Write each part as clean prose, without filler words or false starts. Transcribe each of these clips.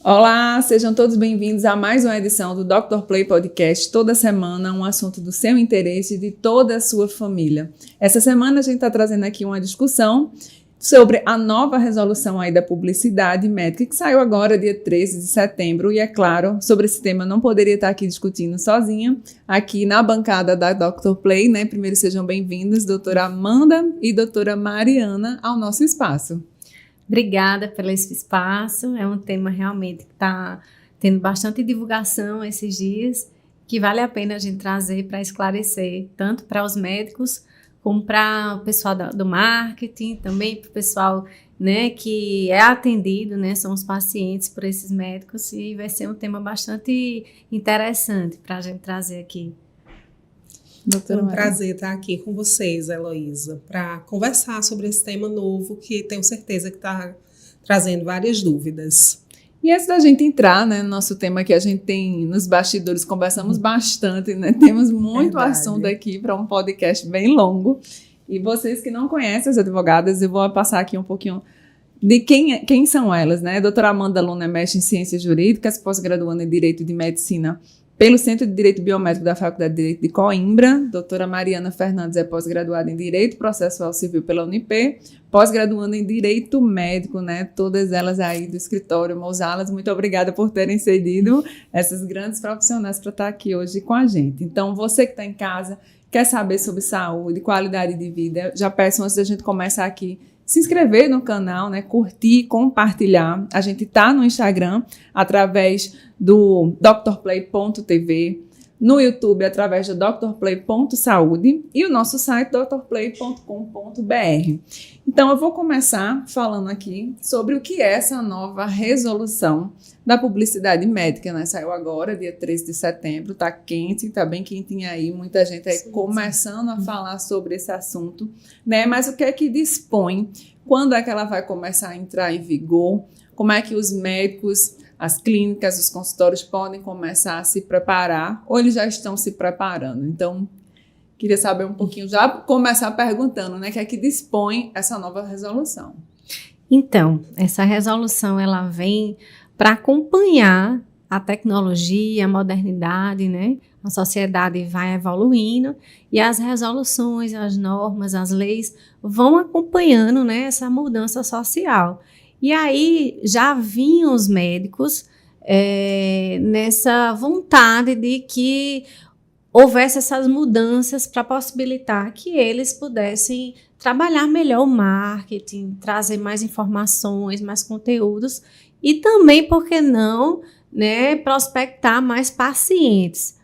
Olá, sejam todos bem-vindos a mais uma edição do Dr. Play Podcast. Toda semana um assunto do seu interesse e de toda a sua família. Essa semana a gente está trazendo aqui uma discussão sobre a nova resolução aí da publicidade médica que saiu agora, dia 13 de setembro. E é claro, sobre esse tema eu não poderia estar aqui discutindo sozinha, aqui na bancada da Dr. Play, né? Primeiro sejam bem-vindas, doutora Amanda e doutora Mariana, ao nosso espaço. Obrigada pelo esse espaço, é um tema realmente que está tendo bastante divulgação esses dias, que vale a pena a gente trazer para esclarecer, tanto para os médicos, como para o pessoal do marketing, também para o pessoal, né, que é atendido, né, são os pacientes por esses médicos, e vai ser um tema bastante interessante para a gente trazer aqui. É um prazer estar aqui com vocês, Heloísa, para conversar sobre esse tema novo que tenho certeza que está trazendo várias dúvidas. E antes da gente entrar, né, no nosso tema que a gente tem nos bastidores, conversamos bastante, né? Temos muito assunto aqui para um podcast bem longo. E vocês que não conhecem as advogadas, eu vou passar aqui um pouquinho de quem são elas, né? A doutora Amanda Luna é mestre em Ciências Jurídicas, pós-graduanda em Direito de Medicina pelo Centro de Direito Biomédico da Faculdade de Direito de Coimbra. Doutora Mariana Fernandes é pós-graduada em Direito Processual Civil pela Unip, pós-graduanda em Direito Médico, né? Todas elas aí do escritório Mousalas. Muito obrigada por terem cedido essas grandes profissionais para estar aqui hoje com a gente. Então, você que está em casa, quer saber sobre saúde, qualidade de vida, já peço antes da gente começar aqui, se inscrever no canal, né? Curtir, compartilhar. A gente tá no Instagram através do drplay.tv, no YouTube através do drplay.saúde e o nosso site drplay.com.br. Então eu vou começar falando aqui sobre o que é essa nova resolução da publicidade médica, né? Saiu agora, dia 13 de setembro, tá quente, tá bem quentinha aí, muita gente aí começando a falar sobre esse assunto, né? Mas o que é que dispõe? Quando é que ela vai começar a entrar em vigor? Como é que os médicos, as clínicas, os consultórios podem começar a se preparar ou eles já estão se preparando? Então, queria saber um pouquinho, já começar perguntando, né? O que é que dispõe essa nova resolução? Então, essa resolução ela vem para acompanhar a tecnologia, a modernidade, né? A sociedade vai evoluindo e as resoluções, as normas, as leis vão acompanhando, né, essa mudança social. E aí já vinham os médicos nessa vontade de que houvesse essas mudanças para possibilitar que eles pudessem trabalhar melhor o marketing, trazer mais informações, mais conteúdos e também, por que não, né, prospectar mais pacientes.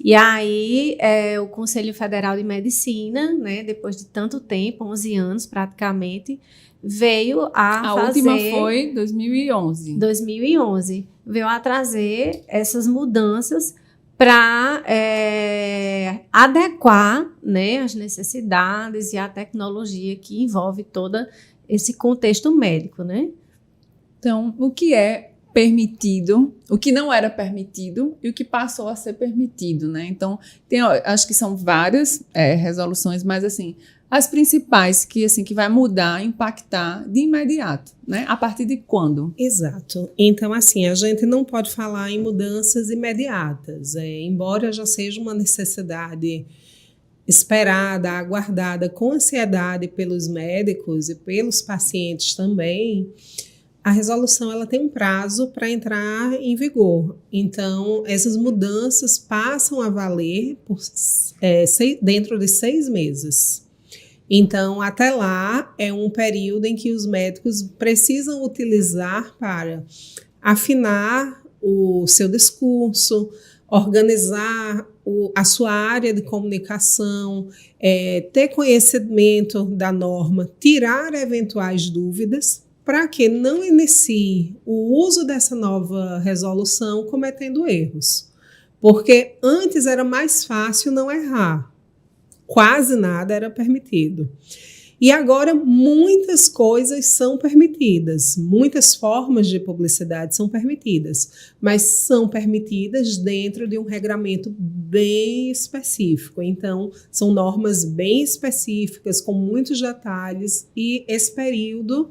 E aí, o Conselho Federal de Medicina, né, depois de tanto tempo, 11 anos praticamente, veio a fazer... A última foi 2011. 2011. Veio a trazer essas mudanças para adequar, né, as necessidades e a tecnologia que envolve todo esse contexto médico, né? Então, o que é permitido, o que não era permitido e o que passou a ser permitido, né? Então, acho que são várias resoluções, mas assim, as principais que vai mudar, impactar de imediato, né? A partir de quando? Exato. Então, assim, a gente não pode falar em mudanças imediatas, embora já seja uma necessidade esperada, aguardada com ansiedade pelos médicos e pelos pacientes também. A resolução ela tem um prazo para entrar em vigor. Então, essas mudanças passam a valer dentro de 6 meses. Então, até lá é um período em que os médicos precisam utilizar para afinar o seu discurso, organizar a sua área de comunicação, ter conhecimento da norma, tirar eventuais dúvidas, para que não inicie o uso dessa nova resolução cometendo erros. Porque antes era mais fácil não errar. Quase nada era permitido. E agora muitas coisas são permitidas, muitas formas de publicidade são permitidas, mas são permitidas dentro de um regramento bem específico. Então, são normas bem específicas, com muitos detalhes, e esse período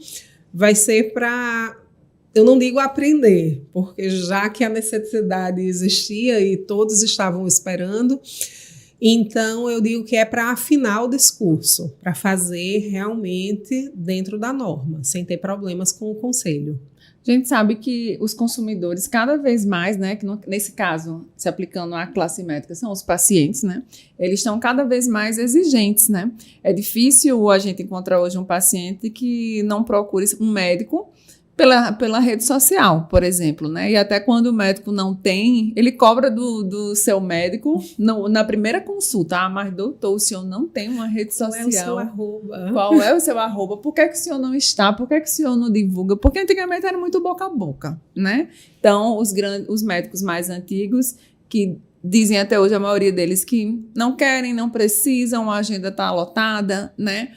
vai ser para eu não digo aprender, porque já que a necessidade existia e todos estavam esperando, então eu digo que é para afinar o discurso, para fazer realmente dentro da norma, sem ter problemas com o conselho. A gente sabe que os consumidores, cada vez mais, né, que nesse caso, se aplicando à classe médica, são os pacientes, né, eles estão cada vez mais exigentes, né. É difícil a gente encontrar hoje um paciente que não procure um médico pela rede social, por exemplo, né? E até quando o médico não tem, ele cobra do seu médico na primeira consulta. Mas doutor, o senhor não tem uma rede social. Qual é o seu arroba? Qual é o seu arroba? Por que o senhor não está? Por que o senhor não divulga? Porque antigamente era muito boca a boca, né? Então, os médicos mais antigos, que dizem até hoje, a maioria deles, que não querem, não precisam, a agenda está lotada, né?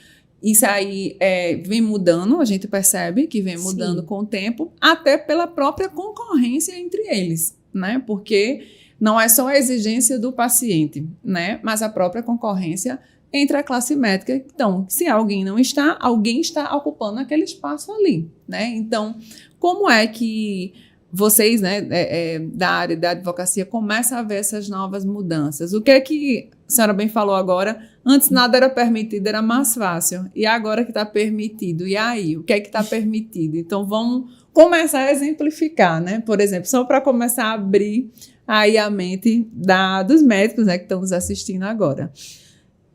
Isso aí vem mudando, a gente percebe que vem mudando Sim. com o tempo, até pela própria concorrência entre eles, né? Porque não é só a exigência do paciente, né? Mas a própria concorrência entre a classe médica. Então, se alguém não está, alguém está ocupando aquele espaço ali, né? Então, como é que vocês, né, da área da advocacia, começam a ver essas novas mudanças? O que é que a senhora bem falou agora? Antes nada era permitido, era mais fácil. E agora que está permitido? E aí, o que é que está permitido? Então, vamos começar a exemplificar, né? Por exemplo, só para começar a abrir aí a mente dos médicos, né, que estão nos assistindo agora.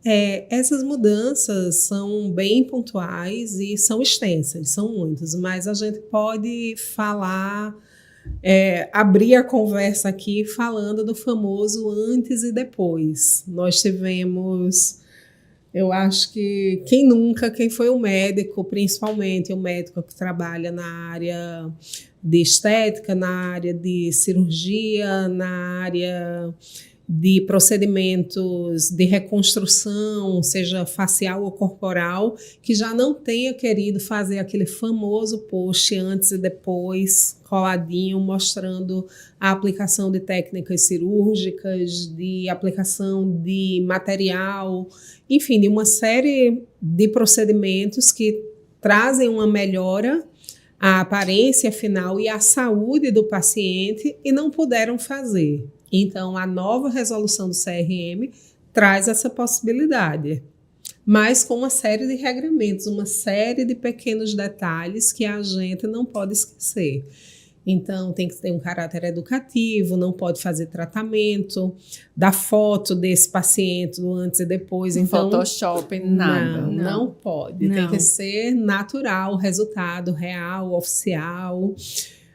Essas mudanças são bem pontuais e são extensas, são muitas, mas a gente pode falar... abrir a conversa aqui falando do famoso antes e depois. Nós tivemos, eu acho que quem foi um médico, principalmente um médico que trabalha na área de estética, na área de cirurgia, na área de procedimentos de reconstrução, seja facial ou corporal, que já não tenha querido fazer aquele famoso post antes e depois, coladinho, mostrando a aplicação de técnicas cirúrgicas, de aplicação de material, enfim, de uma série de procedimentos que trazem uma melhora à aparência final e à saúde do paciente e não puderam fazer. Então, a nova resolução do CRM traz essa possibilidade, mas com uma série de regramentos, uma série de pequenos detalhes que a gente não pode esquecer. Então, tem que ter um caráter educativo, não pode fazer tratamento da foto desse paciente do antes e depois. Então, Photoshop, nada. Não pode. Não. Tem que ser natural, resultado real, oficial.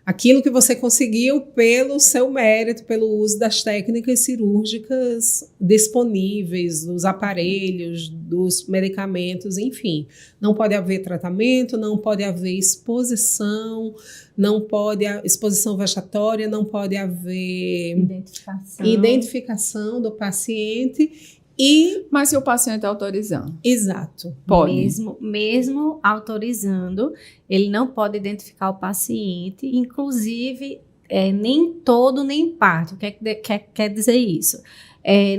Aquilo que você conseguiu pelo seu mérito, pelo uso das técnicas cirúrgicas disponíveis, dos aparelhos, dos medicamentos, enfim. Não pode haver tratamento, não pode haver exposição, exposição vexatória, não pode haver identificação do paciente. Mas se o paciente autorizar? Exato. Pode. Mesmo autorizando, ele não pode identificar o paciente, inclusive nem todo nem parte. O que quer dizer isso?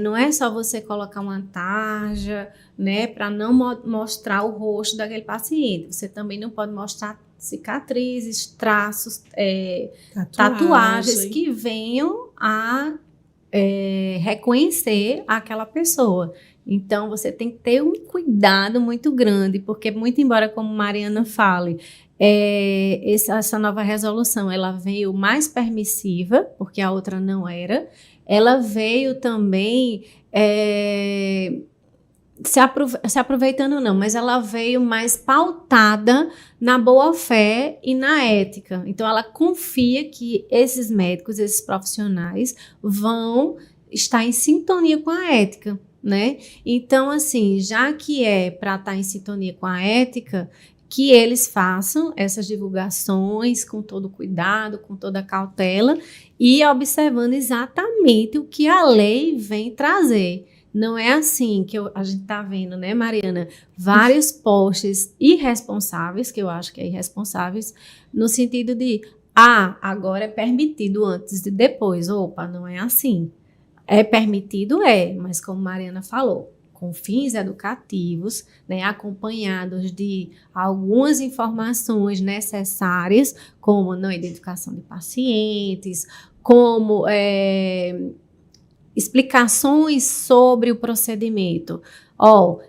Não é só você colocar uma tarja, né, para não mostrar o rosto daquele paciente. Você também não pode mostrar cicatrizes, traços, tatuagens que venham a reconhecer aquela pessoa. Então, você tem que ter um cuidado muito grande, porque muito embora, como Mariana fale, essa nova resolução, ela veio mais permissiva, porque a outra não era, ela veio também se aproveitando não, mas ela veio mais pautada na boa-fé e na ética. Então, ela confia que esses médicos, esses profissionais vão estar em sintonia com a ética, né? Então, assim, já que é para estar em sintonia com a ética, que eles façam essas divulgações com todo cuidado, com toda cautela e observando exatamente o que a lei vem trazer. Não é assim que a gente está vendo, né, Mariana? Vários posts irresponsáveis, que eu acho que é irresponsáveis, no sentido de, agora é permitido antes e depois. Opa, não é assim. É permitido, mas como Mariana falou, com fins educativos, né, acompanhados de algumas informações necessárias, como na identificação de pacientes, como explicações sobre o procedimento.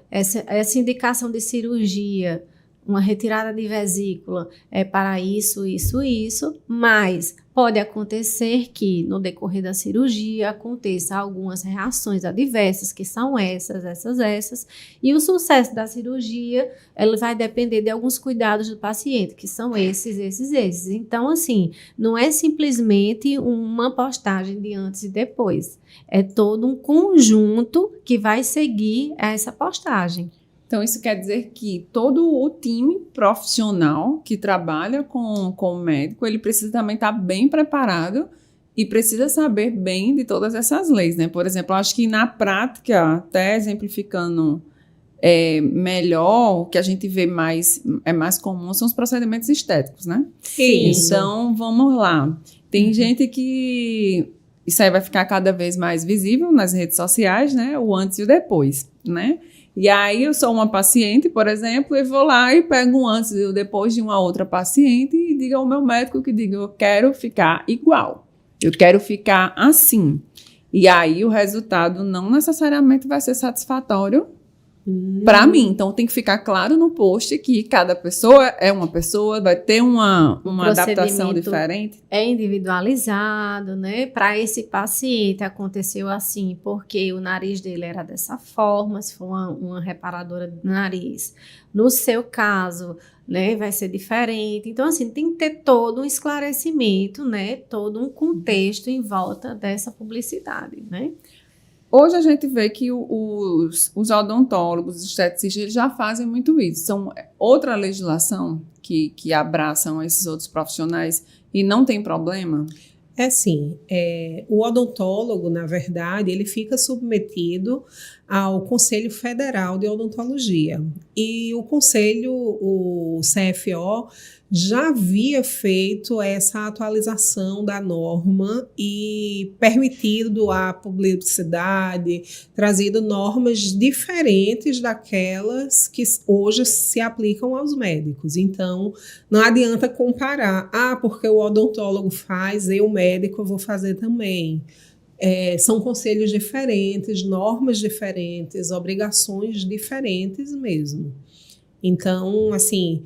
Essa indicação de cirurgia, uma retirada de vesícula é para isso, isso, isso, mas pode acontecer que no decorrer da cirurgia aconteça algumas reações adversas, que são essas, e o sucesso da cirurgia, ela vai depender de alguns cuidados do paciente, que são esses. Então, assim, não é simplesmente uma postagem de antes e depois, é todo um conjunto que vai seguir essa postagem. Então, isso quer dizer que todo o time profissional que trabalha com o médico, ele precisa também estar bem preparado e precisa saber bem de todas essas leis, né? Por exemplo, eu acho que na prática, até exemplificando melhor, o que a gente vê mais comum são os procedimentos estéticos, né? Isso. Então, vamos lá. Tem gente que... Isso aí vai ficar cada vez mais visível nas redes sociais, né? O antes e o depois, né? E aí eu sou uma paciente, por exemplo, e vou lá e pego um antes e um depois de uma outra paciente e digo ao meu médico que diga, eu quero ficar igual, eu quero ficar assim. E aí o resultado não necessariamente vai ser satisfatório para mim. Então tem que ficar claro no post que cada pessoa é uma pessoa, vai ter uma adaptação diferente. É individualizado, né? Para esse paciente aconteceu assim, porque o nariz dele era dessa forma, se for uma reparadora de nariz. No seu caso, né, vai ser diferente. Então, assim, tem que ter todo um esclarecimento, né? Todo um contexto em volta dessa publicidade, né? Hoje a gente vê que os odontólogos, os esteticistas, eles já fazem muito isso. São outra legislação que abraçam esses outros profissionais e não tem problema? É assim, o odontólogo, na verdade, ele fica submetido ao Conselho Federal de Odontologia. E o Conselho, o CFO, já havia feito essa atualização da norma e permitido a publicidade, trazido normas diferentes daquelas que hoje se aplicam aos médicos. Então, não adianta comparar. Porque o odontólogo faz, eu, médico, vou fazer também. São conselhos diferentes, normas diferentes, obrigações diferentes mesmo. Então, assim,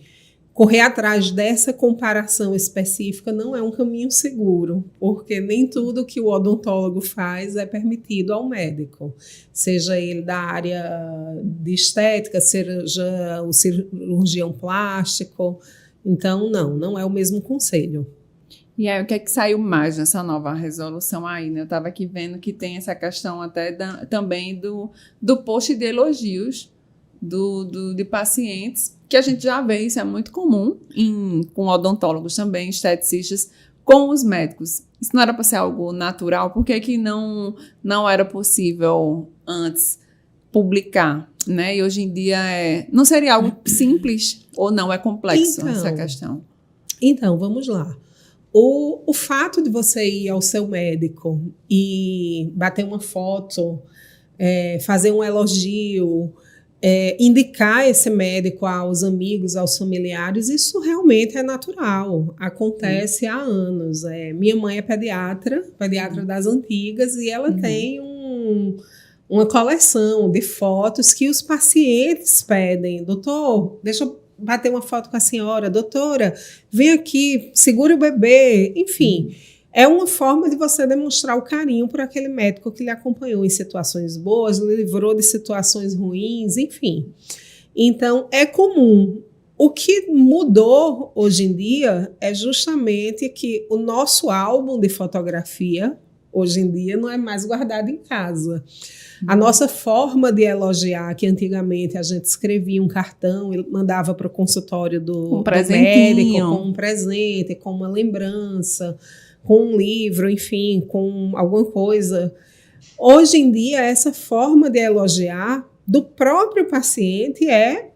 correr atrás dessa comparação específica não é um caminho seguro, porque nem tudo que o odontólogo faz é permitido ao médico, seja ele da área de estética, seja o cirurgião plástico. Então, não é o mesmo conselho. E aí, o que é que saiu mais nessa nova resolução aí, né? Eu estava aqui vendo que tem essa questão até também do post de elogios de pacientes, que a gente já vê, isso é muito comum com odontólogos também, esteticistas, com os médicos. Isso não era para ser algo natural? Por que não era possível antes publicar, né? E hoje em dia não seria algo simples ou não? É complexo essa questão? Então, vamos lá. O fato de você ir ao seu médico e bater uma foto, fazer um elogio, indicar esse médico aos amigos, aos familiares, isso realmente é natural, acontece há anos. Minha mãe é pediatra das antigas, e ela tem uma coleção de fotos que os pacientes pedem. Doutor, deixa eu bater uma foto com a senhora. Doutora, vem aqui, segura o bebê. Enfim, é uma forma de você demonstrar o carinho por aquele médico que lhe acompanhou em situações boas, lhe livrou de situações ruins, enfim. Então, é comum. O que mudou hoje em dia é justamente que o nosso álbum de fotografia, hoje em dia, não é mais guardado em casa. A nossa forma de elogiar, que antigamente a gente escrevia um cartão e mandava para o consultório do médico com um presente, com uma lembrança, com um livro, enfim, com alguma coisa. Hoje em dia, essa forma de elogiar do próprio paciente é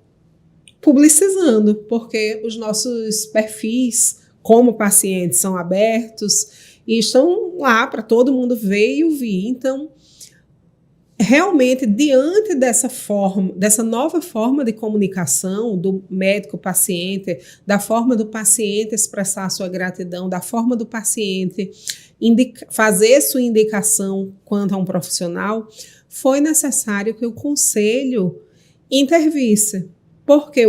publicizando, porque os nossos perfis como pacientes são abertos e estão lá para todo mundo ver e ouvir. Então, realmente, diante dessa nova forma de comunicação do médico-paciente, da forma do paciente expressar sua gratidão, da forma do paciente fazer sua indicação quanto a um profissional, foi necessário que o conselho intervisse, porque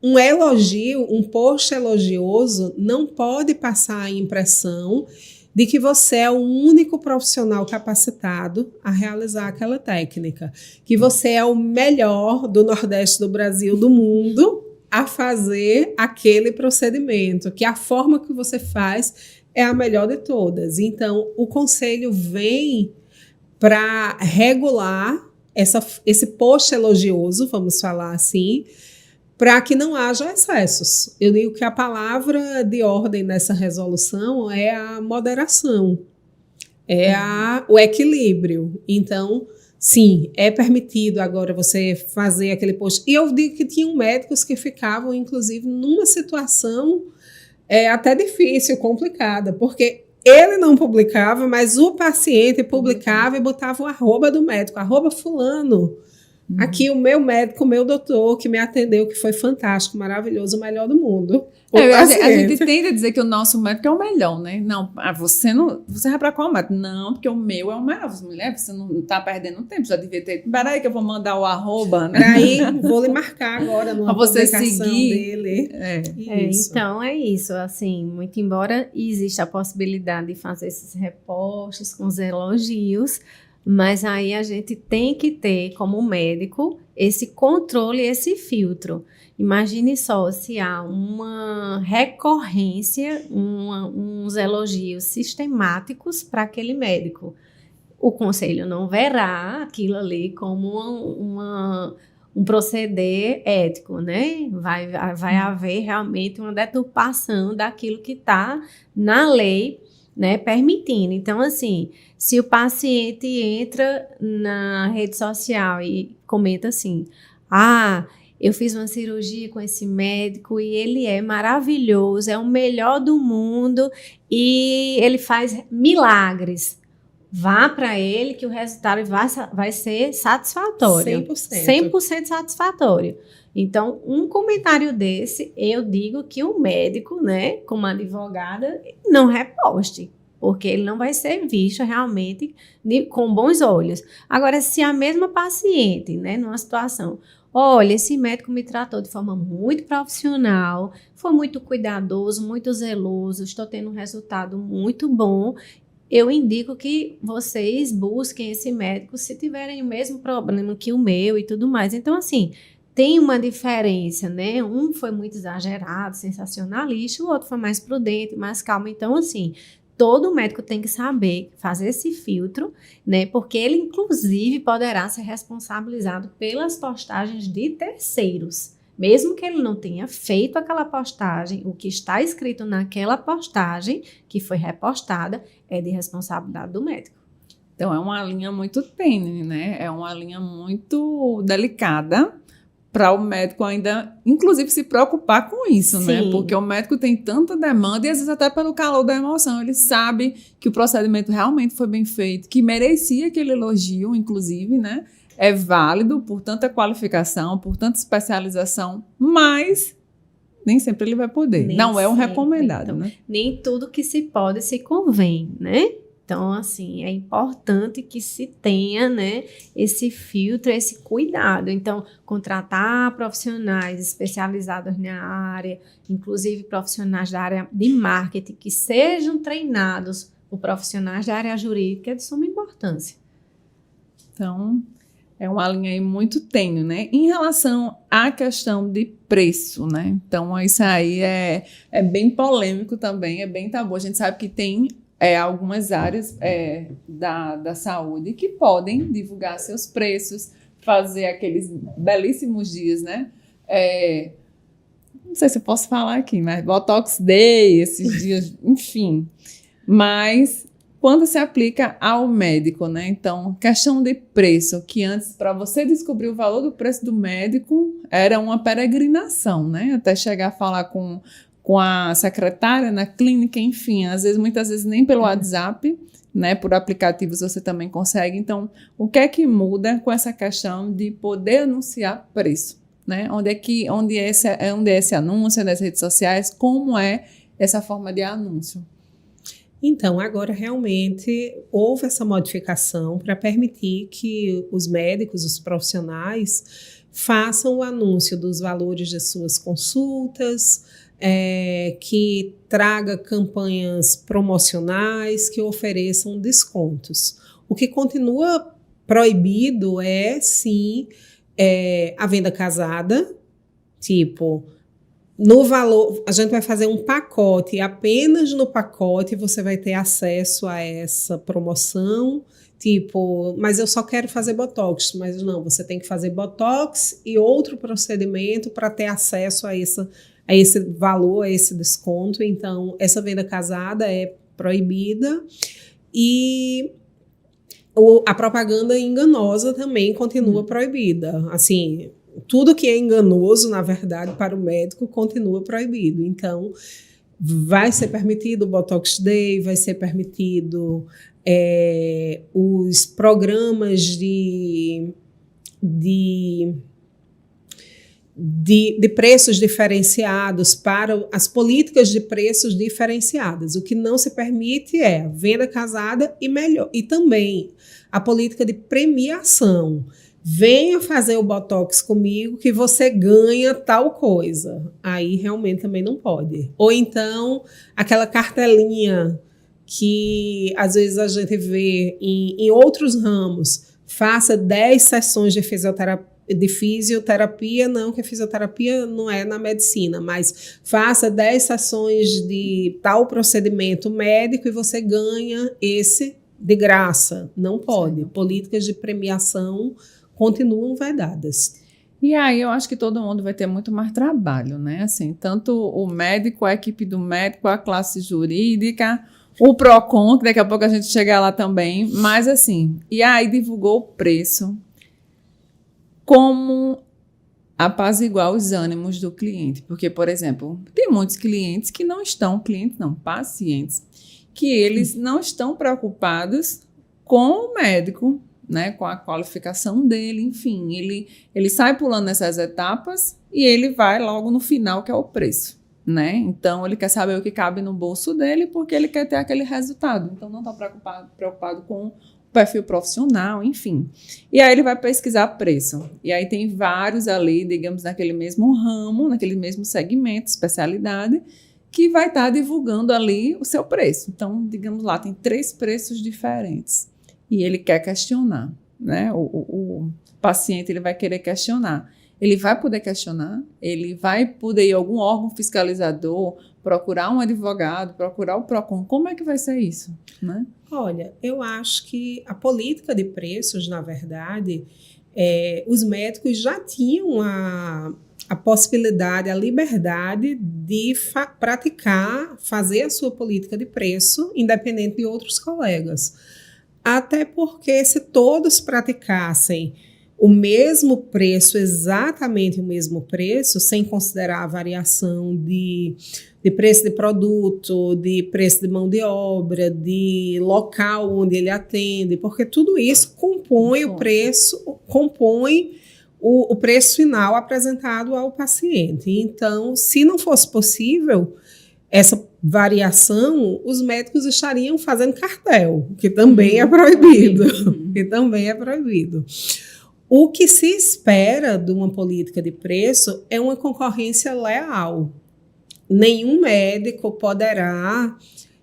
um elogio, um post elogioso, não pode passar a impressão de que você é o único profissional capacitado a realizar aquela técnica, que você é o melhor do Nordeste do Brasil, do mundo, a fazer aquele procedimento, que a forma que você faz é a melhor de todas. Então, o conselho vem para regular esse post elogioso, vamos falar assim, para que não haja excessos. Eu digo que a palavra de ordem nessa resolução é a moderação, o equilíbrio. Então, sim, é permitido agora você fazer aquele post. E eu digo que tinham médicos que ficavam, inclusive, numa situação até difícil, complicada, porque ele não publicava, mas o paciente publicava e botava o arroba do médico, arroba fulano. Aqui o meu médico, o meu doutor, que me atendeu, que foi fantástico, maravilhoso, o melhor do mundo. A gente tende a dizer que o nosso médico é o melhor, né? Não, você vai para qual médico? Não, porque o meu é o melhor. Mulher, você não está perdendo tempo, já devia ter. Peraí que eu vou mandar o arroba, né? Peraí, vou lhe marcar agora numa publicação seguir. dele. Então é isso, assim, muito embora exista a possibilidade de fazer esses repostes com os elogios, mas aí a gente tem que ter, como médico, esse controle, esse filtro. Imagine só se há uma recorrência, uns elogios sistemáticos para aquele médico. O conselho não verá aquilo ali como um proceder ético, né? Vai haver realmente uma deturpação daquilo que está na lei, né, permitindo. Então, assim, se o paciente entra na rede social e comenta assim, eu fiz uma cirurgia com esse médico e ele é maravilhoso, é o melhor do mundo e ele faz milagres. Vá para ele que o resultado vai ser satisfatório. 100% satisfatório. Então, um comentário desse, eu digo que o médico, né, como advogada, não reposte, porque ele não vai ser visto realmente com bons olhos. Agora, se a mesma paciente, né, numa situação, olha, esse médico me tratou de forma muito profissional, foi muito cuidadoso, muito zeloso, estou tendo um resultado muito bom, eu indico que vocês busquem esse médico se tiverem o mesmo problema que o meu e tudo mais. Então, assim, tem uma diferença, né? Um foi muito exagerado, sensacionalista, o outro foi mais prudente, mais calmo. Então, assim, todo médico tem que saber fazer esse filtro, né? Porque ele, inclusive, poderá ser responsabilizado pelas postagens de terceiros. Mesmo que ele não tenha feito aquela postagem, o que está escrito naquela postagem, que foi repostada, é de responsabilidade do médico. Então, é uma linha muito tênue, né? É uma linha muito delicada para o médico ainda, inclusive, se preocupar com isso, Sim. né? Porque o médico tem tanta demanda e, às vezes, até pelo calor da emoção, ele sabe que o procedimento realmente foi bem feito, que merecia aquele elogio, inclusive, né? É válido por tanta qualificação, por tanta especialização, mas nem sempre ele vai poder. Não é o recomendado, então, né? Nem tudo que se pode se convém, né? Então, assim, é importante que se tenha, né, esse filtro, esse cuidado. Então, contratar profissionais especializados na área, inclusive profissionais da área de marketing, que sejam treinados por profissionais da área jurídica, é de suma importância. Então, é uma linha aí muito tênue, né? Em relação à questão de preço, né? Então, isso aí é bem polêmico também, é bem tabu. A gente sabe que tem algumas áreas da saúde que podem divulgar seus preços, fazer aqueles belíssimos dias, né? Não sei se eu posso falar aqui, mas Botox Day, esses dias, enfim. Mas quando se aplica ao médico, né? Então, questão de preço, que antes, para você descobrir o valor do preço do médico, era uma peregrinação, né? Até chegar a falar com com a secretária na clínica, enfim, muitas vezes nem pelo WhatsApp, né, por aplicativos você também consegue. Então, o que é que muda com essa questão de poder anunciar preço, né? Onde é esse anúncio nas redes sociais? Como é essa forma de anúncio? Então, agora realmente houve essa modificação para permitir que os médicos, os profissionais, façam o anúncio dos valores de suas consultas, que traga campanhas promocionais, que ofereçam descontos. O que continua proibido é, sim, a venda casada, tipo, no valor, a gente vai fazer um pacote, e apenas no pacote você vai ter acesso a essa promoção, tipo, mas eu só quero fazer Botox, mas não, você tem que fazer Botox e outro procedimento para ter acesso a esse valor, a esse desconto. Então, essa venda casada é proibida e a propaganda enganosa também continua proibida. Assim, tudo que é enganoso, na verdade, para o médico continua proibido. Então, vai ser permitido o Botox Day, vai ser permitido os programas de preços diferenciados, para as políticas de preços diferenciadas. O que não se permite é a venda casada e também a política de premiação. Venha fazer o Botox comigo que você ganha tal coisa. Aí realmente também não pode. Ou então aquela cartelinha que às vezes a gente vê em outros ramos, faça 10 sessões de fisioterapia, não, que a fisioterapia não é na medicina, mas faça 10 sessões de tal procedimento médico e você ganha esse de graça. Não pode. Sim. Políticas de premiação continuam vedadas. E aí eu acho que todo mundo vai ter muito mais trabalho, né? Assim, tanto o médico, a equipe do médico, a classe jurídica, o PROCON, que daqui a pouco a gente chega lá também, mas assim, e aí divulgou o preço, como apaziguar os ânimos do cliente. Porque, por exemplo, tem muitos clientes que não estão, pacientes, que eles não estão preocupados com o médico, né, com a qualificação dele, enfim, ele sai pulando essas etapas e ele vai logo no final, que é o preço, né? Então, ele quer saber o que cabe no bolso dele porque ele quer ter aquele resultado. Então, não está preocupado com perfil profissional, enfim. E aí ele vai pesquisar preço. E aí tem vários ali, digamos, naquele mesmo ramo, naquele mesmo segmento, especialidade, que vai estar divulgando ali o seu preço. Então, digamos lá, tem 3 preços diferentes. E ele quer questionar, né? O paciente, ele vai querer questionar. Ele vai poder questionar, ele vai poder ir a algum órgão fiscalizador, procurar um advogado, procurar o PROCON. Como é que vai ser isso, né? Olha, eu acho que a política de preços, na verdade, os médicos já tinham a possibilidade, a liberdade de fazer a sua política de preço, independente de outros colegas. Até porque se todos praticassem o mesmo preço, exatamente o mesmo preço, sem considerar a variação de preço de produto, de preço de mão de obra, de local onde ele atende, porque tudo isso compõe o preço final apresentado ao paciente. Então, se não fosse possível essa variação, os médicos estariam fazendo cartel, que também é proibido. O que se espera de uma política de preço é uma concorrência leal. Nenhum médico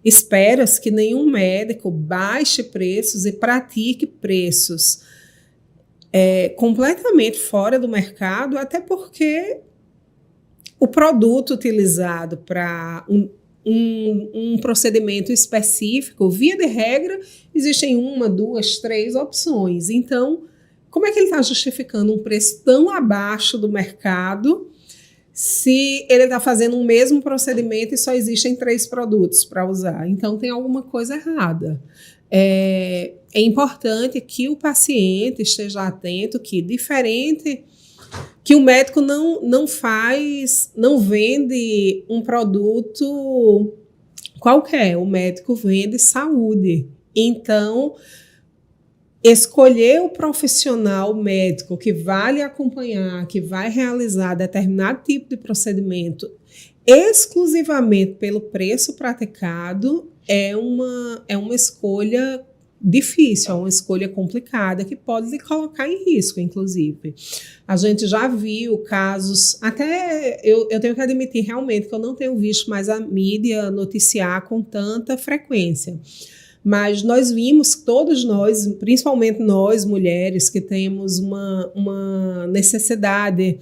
espera-se que nenhum médico baixe preços e pratique preços completamente fora do mercado, até porque o produto utilizado para um procedimento específico, via de regra, existem 1, 2, 3 opções. Então, como é que ele está justificando um preço tão abaixo do mercado se ele está fazendo o mesmo procedimento e só existem 3 produtos para usar? Então, tem alguma coisa errada. É importante que o paciente esteja atento que, diferente que o médico não vende um produto qualquer, o médico vende saúde. Então, escolher o profissional médico que vai lhe acompanhar, que vai realizar determinado tipo de procedimento exclusivamente pelo preço praticado é uma escolha difícil, é uma escolha complicada que pode lhe colocar em risco, inclusive. A gente já viu casos, até eu tenho que admitir realmente que eu não tenho visto mais a mídia noticiar com tanta frequência. Mas nós vimos, todos nós, principalmente nós mulheres, que temos uma necessidade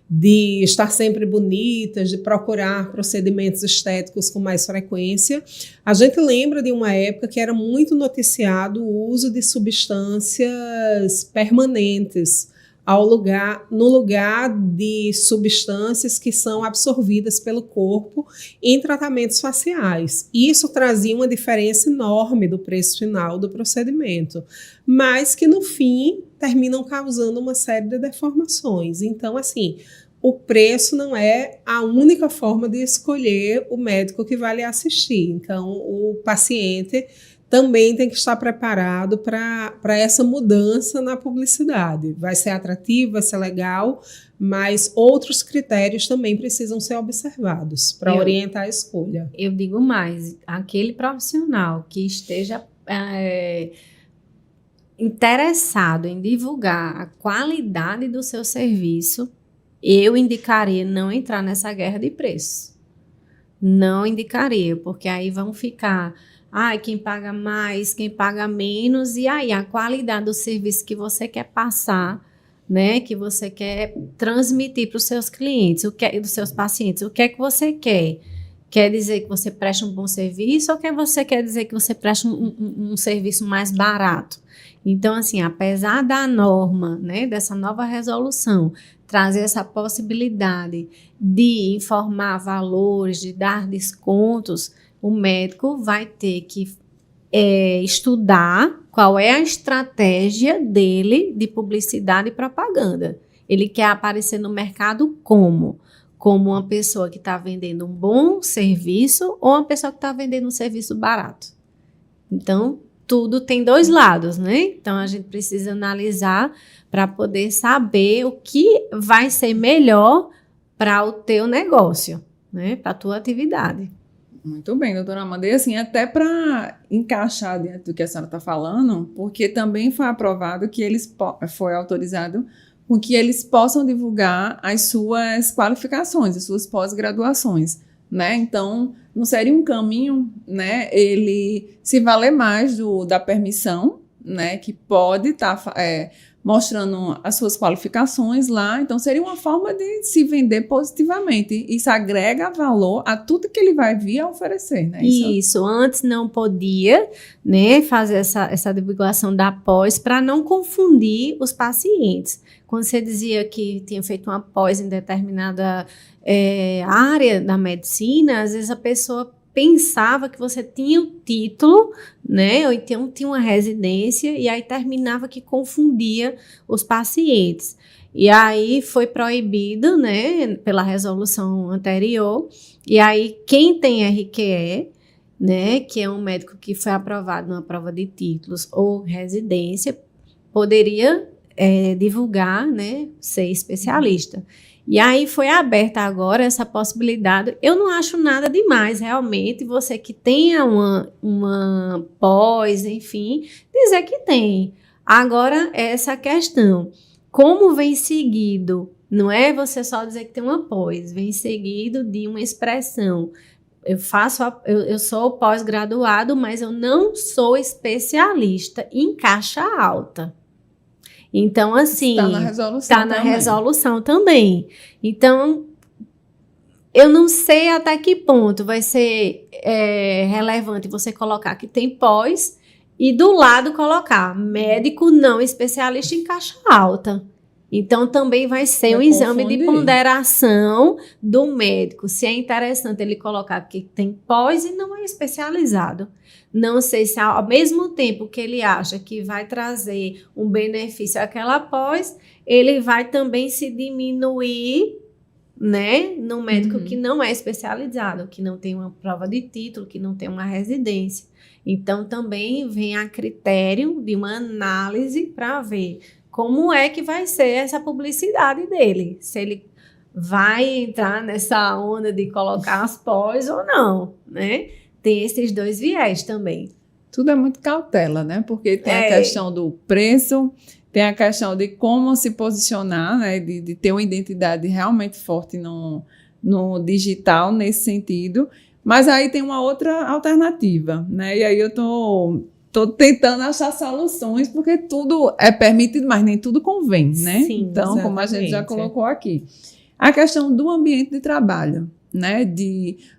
de estar sempre bonitas, de procurar procedimentos estéticos com mais frequência. A gente lembra de uma época que era muito noticiado o uso de substâncias permanentes no lugar de substâncias que são absorvidas pelo corpo em tratamentos faciais. Isso trazia uma diferença enorme do preço final do procedimento, mas que no fim terminam causando uma série de deformações. Então, assim, o preço não é a única forma de escolher o médico que vai lhe assistir. Então, o paciente também tem que estar preparado para essa mudança na publicidade. Vai ser atrativo, vai ser legal, mas outros critérios também precisam ser observados para orientar a escolha. Eu digo mais, aquele profissional que esteja interessado em divulgar a qualidade do seu serviço, eu indicaria não entrar nessa guerra de preços. Não indicaria, porque aí vão ficar... quem paga mais, quem paga menos, e aí a qualidade do serviço que você quer passar, né, que você quer transmitir para os seus clientes, dos seus pacientes, o que é que você quer? Quer dizer que você presta um bom serviço ou você quer dizer que você presta um serviço mais barato? Então, assim, apesar da norma, né, dessa nova resolução, trazer essa possibilidade de informar valores, de dar descontos, o médico vai ter que estudar qual é a estratégia dele de publicidade e propaganda. Ele quer aparecer no mercado como? Como uma pessoa que está vendendo um bom serviço ou uma pessoa que está vendendo um serviço barato. Então, tudo tem dois lados, né? Então, a gente precisa analisar para poder saber o que vai ser melhor para o teu negócio, né? Para a tua atividade. Muito bem, doutora Amanda. E assim, até para encaixar dentro do que a senhora está falando, porque também foi aprovado que foi autorizado com que eles possam divulgar as suas qualificações, as suas pós-graduações, né? Então, não seria um caminho, né, ele se valer mais da permissão, né, que pode estar mostrando as suas qualificações lá. Então, seria uma forma de se vender positivamente. Isso agrega valor a tudo que ele vai vir a oferecer, né? Isso. Antes não podia, né, fazer essa divulgação da pós para não confundir os pacientes. Quando você dizia que tinha feito uma pós em determinada área da medicina, às vezes a pessoa pensava que você tinha o título, né, ou então tinha uma residência, e aí terminava que confundia os pacientes. E aí foi proibido, né, pela resolução anterior, e aí quem tem RQE, né, que é um médico que foi aprovado numa prova de títulos ou residência, poderia divulgar, né, ser especialista. E aí foi aberta agora essa possibilidade. Eu não acho nada demais, realmente, você que tenha uma pós, enfim, dizer que tem. Agora, essa questão, como vem seguido, não é você só dizer que tem uma pós, vem seguido de uma expressão. Eu sou pós-graduado, mas eu não sou especialista em caixa alta. Então, assim... Está na resolução Está na resolução também. Então, eu não sei até que ponto vai ser relevante você colocar que tem pós e do lado colocar médico não especialista em caixa alta. Então, também vai ser Vai um exame de confundir. ponderação do médico. Se é interessante ele colocar que tem pós e não é especializado. Não sei se ao mesmo tempo que ele acha que vai trazer um benefício àquela pós, ele vai também se diminuir, né, no médico que não é especializado, que não tem uma prova de título, que não tem uma residência. Então, também vem a critério de uma análise para ver como é que vai ser essa publicidade dele. Se ele vai entrar nessa onda de colocar as pós ou não, né? Tem esses dois viés também. Tudo é muito cautela, né? Porque tem a questão do preço, tem a questão de como se posicionar, né? De ter uma identidade realmente forte no digital nesse sentido. Mas aí tem uma outra alternativa, né? E aí eu tô tentando achar soluções, porque tudo é permitido, mas nem tudo convém, né? Sim, então, como a gente já colocou aqui. A questão do ambiente de trabalho, né?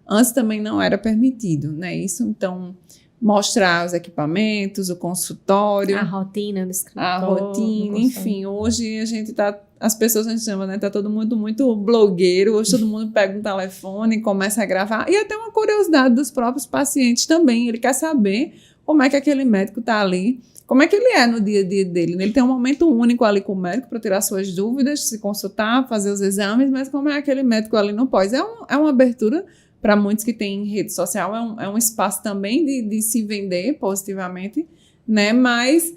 Antes também não era permitido, né? Isso, então, mostrar os equipamentos, o consultório. A rotina do escritório. A rotina, enfim. Hoje a gente as pessoas a gente chama, né? Tá todo mundo muito blogueiro. Hoje todo mundo pega um telefone e começa a gravar. E até uma curiosidade dos próprios pacientes também. Ele quer saber como é que aquele médico está ali, como é que ele é no dia a dia dele. Ele tem um momento único ali com o médico para tirar suas dúvidas, se consultar, fazer os exames, mas como é aquele médico ali no pós? É uma abertura para muitos que têm rede social, é um espaço também de se vender positivamente, né? Mas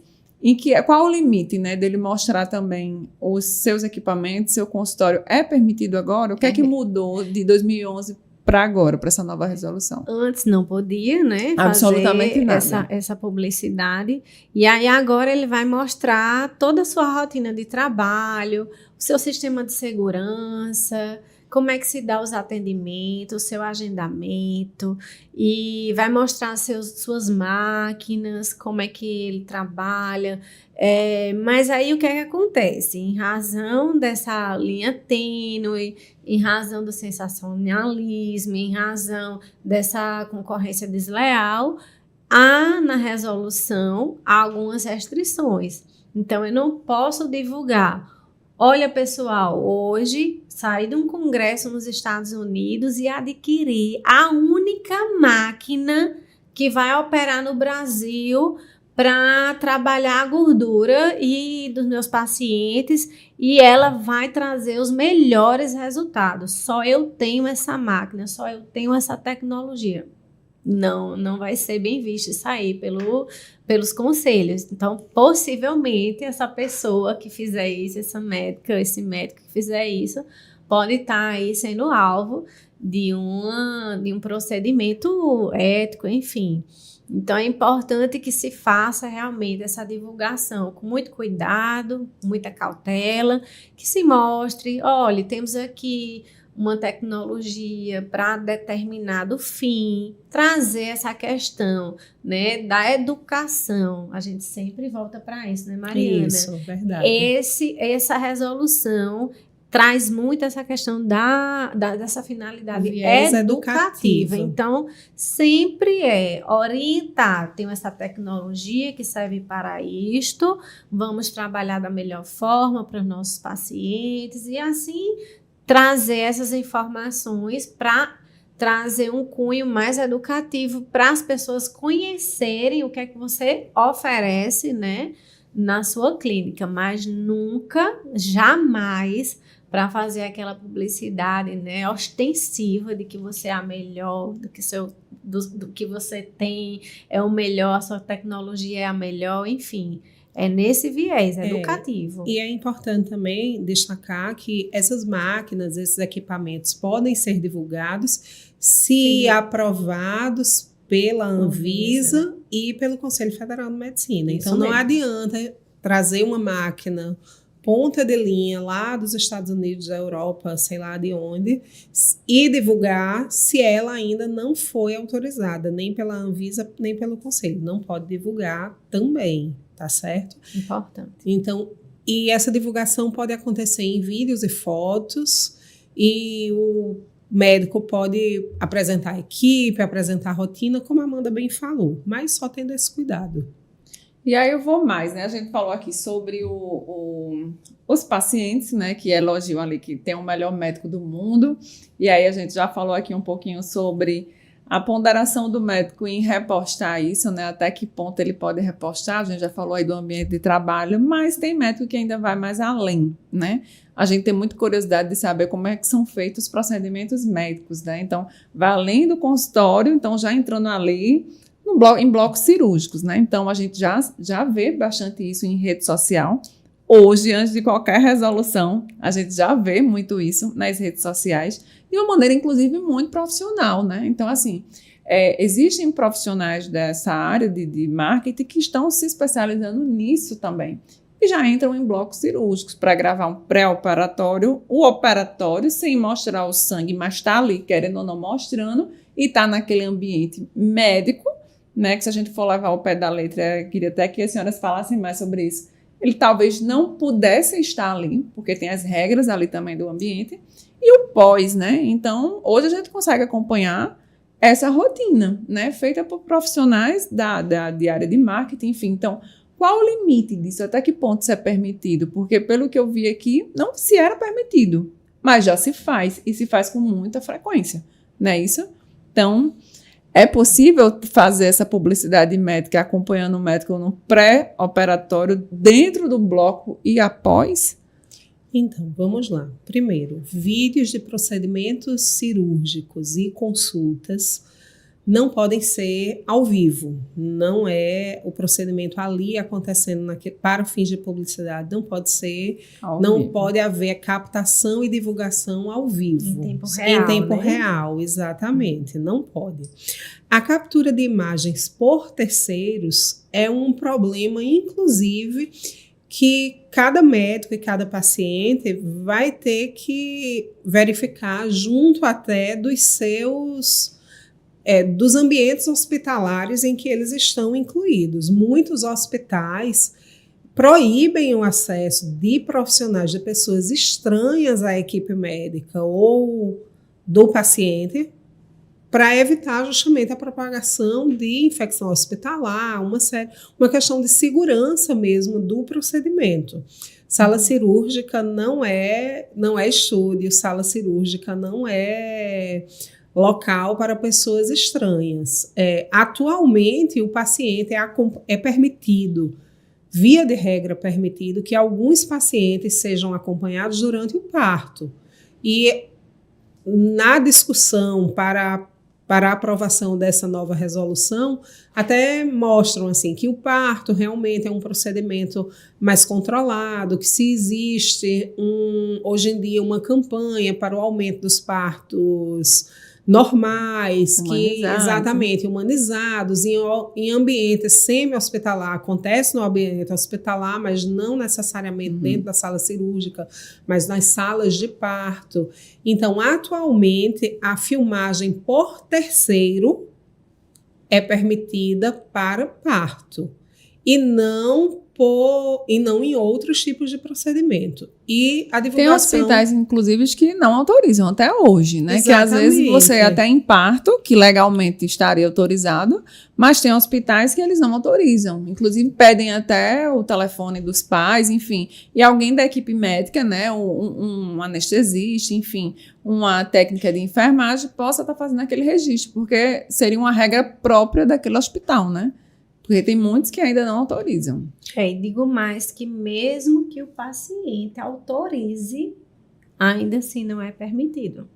qual o limite, né, dele mostrar também os seus equipamentos, seu consultório é permitido agora? O que é que mudou de 2011 para agora, para essa nova resolução? Antes não podia, né? Absolutamente fazer essa publicidade. E aí agora ele vai mostrar toda a sua rotina de trabalho, o seu sistema de segurança, como é que se dá os atendimentos, o seu agendamento, e vai mostrar suas máquinas, como é que ele trabalha. Mas aí o que é que acontece? Em razão dessa linha tênue, em razão do sensacionalismo, em razão dessa concorrência desleal, há na resolução algumas restrições. Então, eu não posso divulgar. Olha, pessoal, hoje saí de um congresso nos Estados Unidos e adquiri a única máquina que vai operar no Brasil para trabalhar a gordura dos meus pacientes, e ela vai trazer os melhores resultados. Só eu tenho essa máquina, só eu tenho essa tecnologia. Não vai ser bem visto isso aí pelos conselhos. Então, possivelmente, essa pessoa que fizer isso, esse médico que fizer isso, pode estar aí sendo alvo de um procedimento ético, enfim. Então, é importante que se faça realmente essa divulgação com muito cuidado, muita cautela, que se mostre, olha, temos aqui uma tecnologia para determinado fim, trazer essa questão, né, da educação. A gente sempre volta para isso, né, Mariana? Isso, verdade. Essa resolução traz muito essa questão dessa finalidade educativa. Então, sempre orientar. Tem essa tecnologia que serve para isto, vamos trabalhar da melhor forma para os nossos pacientes e assim trazer essas informações para trazer um cunho mais educativo para as pessoas conhecerem o que é que você oferece, né, na sua clínica, mas nunca, jamais para fazer aquela publicidade, né, ostensiva de que você é a melhor, do que você tem é o melhor, a sua tecnologia é a melhor, enfim. É nesse viés educativo. E é importante também destacar que essas máquinas, esses equipamentos podem ser divulgados se aprovados pela Anvisa e pelo Conselho Federal de Medicina. Então, não adianta trazer uma máquina ponta de linha lá dos Estados Unidos, da Europa, sei lá de onde, e divulgar se ela ainda não foi autorizada, nem pela Anvisa, nem pelo Conselho. Não pode divulgar também. Tá certo? Importante. Então, e essa divulgação pode acontecer em vídeos e fotos, e o médico pode apresentar a equipe, apresentar a rotina, como a Amanda bem falou, mas só tendo esse cuidado. E aí eu vou mais, né? A gente falou aqui sobre os pacientes, né? Que elogiam ali que tem o melhor médico do mundo. E aí a gente já falou aqui um pouquinho sobre a ponderação do médico em repostar isso, né? Até que ponto ele pode repostar. A gente já falou aí do ambiente de trabalho, mas tem médico que ainda vai mais além, né? A gente tem muita curiosidade de saber como é que são feitos os procedimentos médicos, né? Então, vai além do consultório, então já entrando ali em blocos cirúrgicos, né? Então, a gente já vê bastante isso em rede social. Hoje, antes de qualquer resolução, a gente já vê muito isso nas redes sociais, de uma maneira, inclusive, muito profissional, né? Então, assim, existem profissionais dessa área de marketing que estão se especializando nisso também. E já entram em blocos cirúrgicos para gravar um pré-operatório, o operatório, sem mostrar o sangue, mas está ali, querendo ou não mostrando, e está naquele ambiente médico, né? Que se a gente for levar ao pé da letra, eu queria até que as senhoras falassem mais sobre isso. Ele talvez não pudesse estar ali, porque tem as regras ali também do ambiente, e o pós, né? Então, hoje a gente consegue acompanhar essa rotina, né? Feita por profissionais de área de marketing, enfim. Então, qual o limite disso? Até que ponto isso é permitido? Porque, pelo que eu vi aqui, não se era permitido, mas já se faz, e se faz com muita frequência, não é isso? Então, é possível fazer essa publicidade médica acompanhando o médico no pré-operatório dentro do bloco e após? Então, vamos lá. Primeiro, vídeos de procedimentos cirúrgicos e consultas não podem ser ao vivo. Não é o procedimento ali acontecendo para fins de publicidade. Não pode ser, pode haver captação e divulgação ao vivo. Em tempo real. Em tempo né? real, exatamente. Não pode. A captura de imagens por terceiros é um problema, inclusive, que cada médico e cada paciente vai ter que verificar junto até dos ambientes hospitalares em que eles estão incluídos. Muitos hospitais proíbem o acesso de profissionais, de pessoas estranhas à equipe médica ou do paciente, para evitar justamente a propagação de infecção hospitalar, uma questão de segurança mesmo do procedimento. Sala cirúrgica não é estúdio, sala cirúrgica não é local para pessoas estranhas. Atualmente, o paciente é permitido, via de regra permitido, que alguns pacientes sejam acompanhados durante o parto. E na discussão para a aprovação dessa nova resolução, até mostram assim, que o parto realmente é um procedimento mais controlado, que se existe hoje em dia uma campanha para o aumento dos partos normais, humanizados, em ambientes semi-hospitalar, acontece no ambiente hospitalar, mas não necessariamente dentro da sala cirúrgica, mas nas salas de parto. Então, atualmente, a filmagem por terceiro é permitida para parto e não em outros tipos de procedimento. E a divulgação... Tem hospitais, inclusive, que não autorizam até hoje, né? Exatamente. Que às vezes você até em parto, que legalmente estaria autorizado, mas tem hospitais que eles não autorizam. Inclusive, pedem até o telefone dos pais, enfim. E alguém da equipe médica, né? Um anestesista, enfim, uma técnica de enfermagem possa estar fazendo aquele registro, porque seria uma regra própria daquele hospital, né? Porque tem muitos que ainda não autorizam. E digo mais que mesmo que o paciente autorize, ainda assim não é permitido.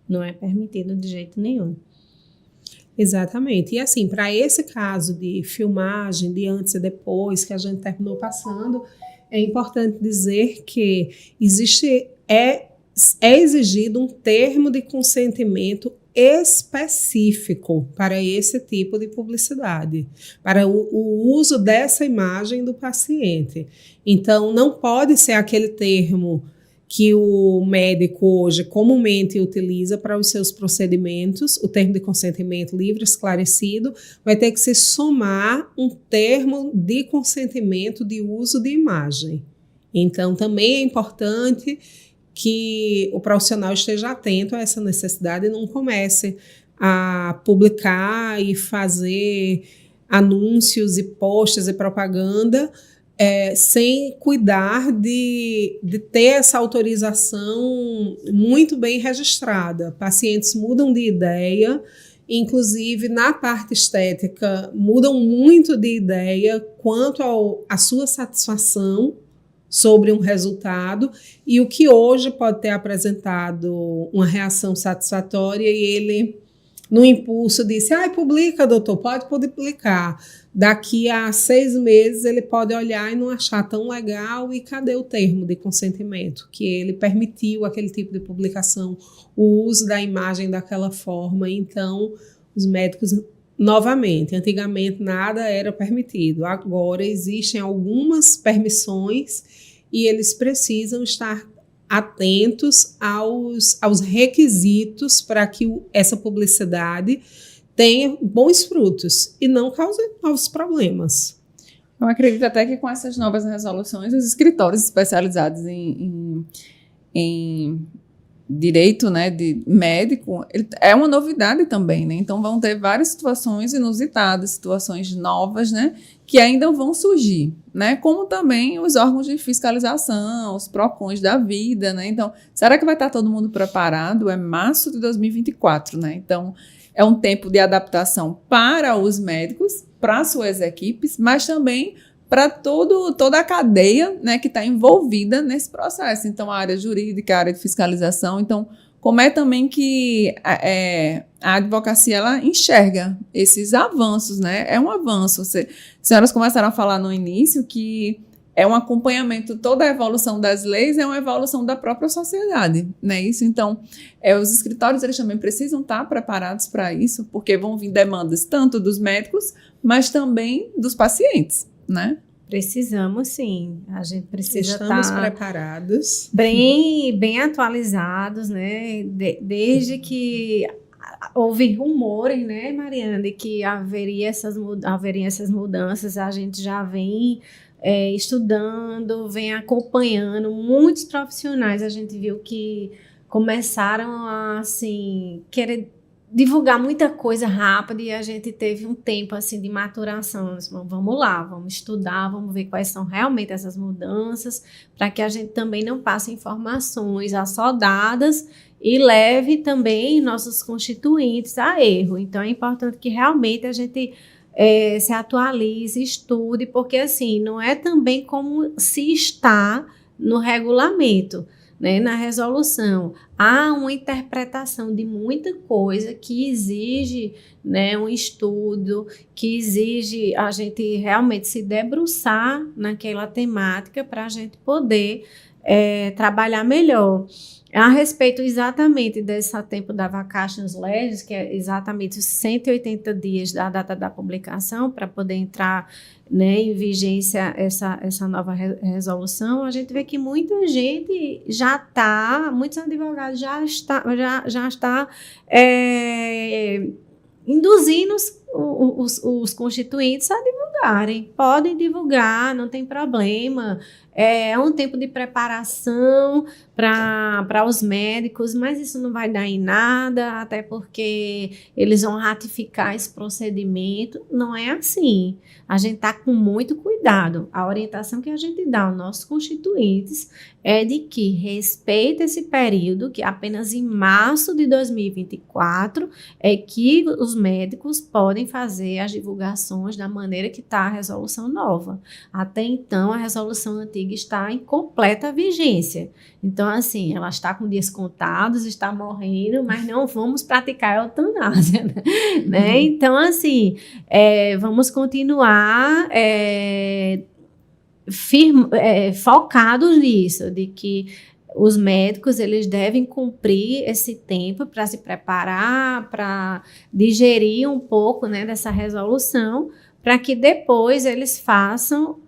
Não é permitido de jeito nenhum. Exatamente. E assim, para esse caso de filmagem, de antes e depois, que a gente terminou passando, é importante dizer que é exigido um termo de consentimento específico para esse tipo de publicidade, para o uso dessa imagem do paciente. Então, não pode ser aquele termo que o médico hoje comumente utiliza para os seus procedimentos, o termo de consentimento livre e esclarecido, vai ter que se somar um termo de consentimento de uso de imagem. Então, também é importante que o profissional esteja atento a essa necessidade e não comece a publicar e fazer anúncios e posts e propaganda sem cuidar de ter essa autorização muito bem registrada. Pacientes mudam de ideia, inclusive na parte estética, mudam muito de ideia quanto à sua satisfação sobre um resultado, e o que hoje pode ter apresentado uma reação satisfatória e ele, no impulso, disse: publica, doutor, pode publicar. Daqui a 6 meses ele pode olhar e não achar tão legal, e cadê o termo de consentimento? Que ele permitiu aquele tipo de publicação, o uso da imagem daquela forma. Então, os médicos, novamente, antigamente nada era permitido, agora existem algumas permissões e eles precisam estar atentos aos requisitos para que essa publicidade tenha bons frutos e não cause novos problemas. Eu acredito até que com essas novas resoluções, os escritórios especializados em direito, né, de médico, é uma novidade também, né? Então vão ter várias situações inusitadas, situações novas, né, que ainda vão surgir, né? Como também os órgãos de fiscalização, os PROCONs da vida, né? Então, será que vai estar todo mundo preparado? É março de 2024, né? Então, é um tempo de adaptação para os médicos, para suas equipes, mas também para toda a cadeia, né, que está envolvida nesse processo. Então, a área jurídica, a área de fiscalização. Então, como é também que a advocacia ela enxerga esses avanços, né? É um avanço. As senhoras começaram a falar no início que é um acompanhamento, toda a evolução das leis é uma evolução da própria sociedade, né? Isso, então, os escritórios eles também precisam estar preparados para isso, porque vão vir demandas tanto dos médicos, mas também dos pacientes, né? Precisamos, sim. A gente precisa Estamos estar preparados. Bem atualizados, né? Desde que houve rumores, né, Mariana, de que haveriam essas mudanças, a gente já vem estudando, vem acompanhando. Muitos profissionais a gente viu que começaram a, assim, querer divulgar muita coisa rápida e a gente teve um tempo assim de maturação. Vamos lá, vamos estudar, vamos ver quais são realmente essas mudanças, para que a gente também não passe informações assodadas e leve também nossos constituintes a erro. Então é importante que realmente a gente se atualize, estude, porque assim, não é também como se está no regulamento, né, na resolução. Há uma interpretação de muita coisa que exige, né, um estudo, que exige a gente realmente se debruçar naquela temática para a gente poder trabalhar melhor. A respeito exatamente desse tempo da vacatio legis, que é exatamente os 180 dias da data da publicação, para poder entrar, né, em vigência essa nova resolução, a gente vê que muita gente muitos advogados já está induzindo os constituintes a divulgarem. Podem divulgar, não tem problema. É um tempo de preparação para os médicos, mas isso não vai dar em nada, até porque eles vão ratificar esse procedimento. Não é assim. A gente está com muito cuidado. A orientação que a gente dá aos nossos constituintes é de que respeita esse período, que apenas em março de 2024 é que os médicos podem fazer as divulgações da maneira que está a resolução nova. Até então, a resolução antiga está em completa vigência. Então, assim, ela está com dias contados, está morrendo, mas não vamos praticar a eutanásia, né? Então, assim, vamos continuar focados nisso, de que os médicos eles devem cumprir esse tempo para se preparar, para digerir um pouco, né, dessa resolução, para que depois eles façam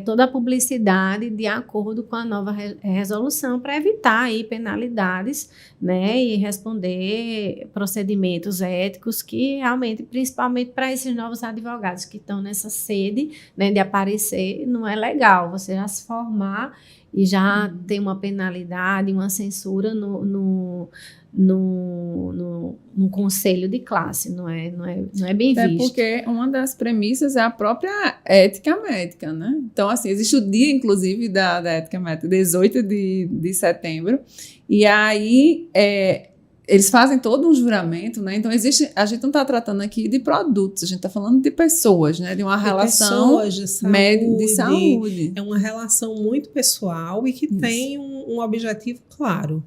toda a publicidade de acordo com a nova resolução, para evitar aí penalidades, né, e responder procedimentos éticos que realmente, principalmente para esses novos advogados que estão nessa sede, né, de aparecer, não é legal você já se formar e já tem uma penalidade, uma censura no conselho de classe, não é bem visto. É porque uma das premissas é a própria ética médica, né? Então, assim, existe o dia, inclusive, da ética médica, 18 de setembro, e aí eles fazem todo um juramento, né? Então, a gente não está tratando aqui de produtos, a gente está falando de pessoas, né? De uma relação de saúde. É uma relação muito pessoal e que tem um objetivo claro.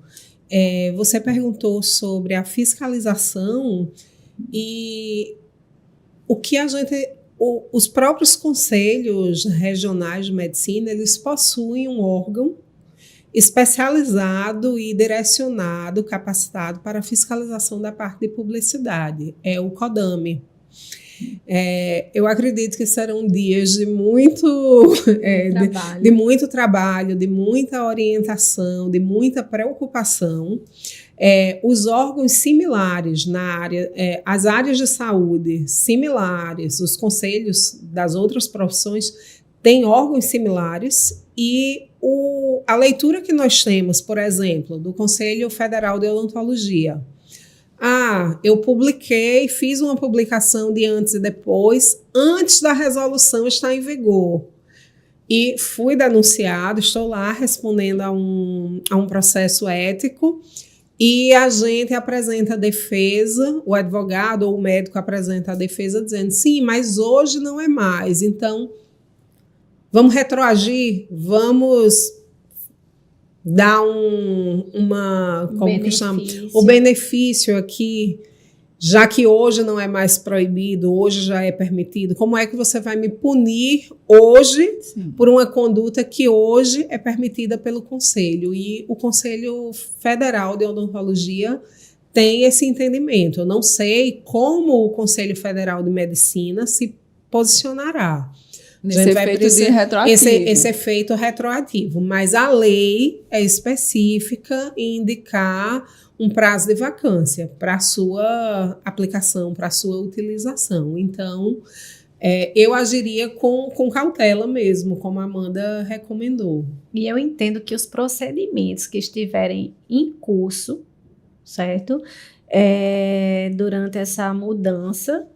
Você perguntou sobre a fiscalização e o que os próprios conselhos regionais de medicina, eles possuem um órgão especializado e direcionado, capacitado para a fiscalização da parte de publicidade, é o CODAME. Eu acredito que serão dias de muito trabalho, de muita orientação, de muita preocupação. Os órgãos similares na área, as áreas de saúde similares, os conselhos das outras profissões têm órgãos similares e a leitura que nós temos, por exemplo, do Conselho Federal de Odontologia. Eu fiz uma publicação de antes e depois, antes da resolução estar em vigor. E fui denunciado, estou lá respondendo a um processo ético, e a gente apresenta a defesa, o advogado ou o médico apresenta a defesa dizendo, sim, mas hoje não é mais, então vamos retroagir, vamos dar o benefício aqui, já que hoje não é mais proibido, hoje já é permitido. Como é que você vai me punir hoje por uma conduta que hoje é permitida pelo Conselho? E o Conselho Federal de Odontologia tem esse entendimento. Eu não sei como o Conselho Federal de Medicina se posicionará. Esse efeito retroativo, mas a lei é específica em indicar um prazo de vacância para a sua aplicação, para a sua utilização. Então, eu agiria com cautela mesmo, como a Amanda recomendou. E eu entendo que os procedimentos que estiverem em curso, certo? Durante essa mudança,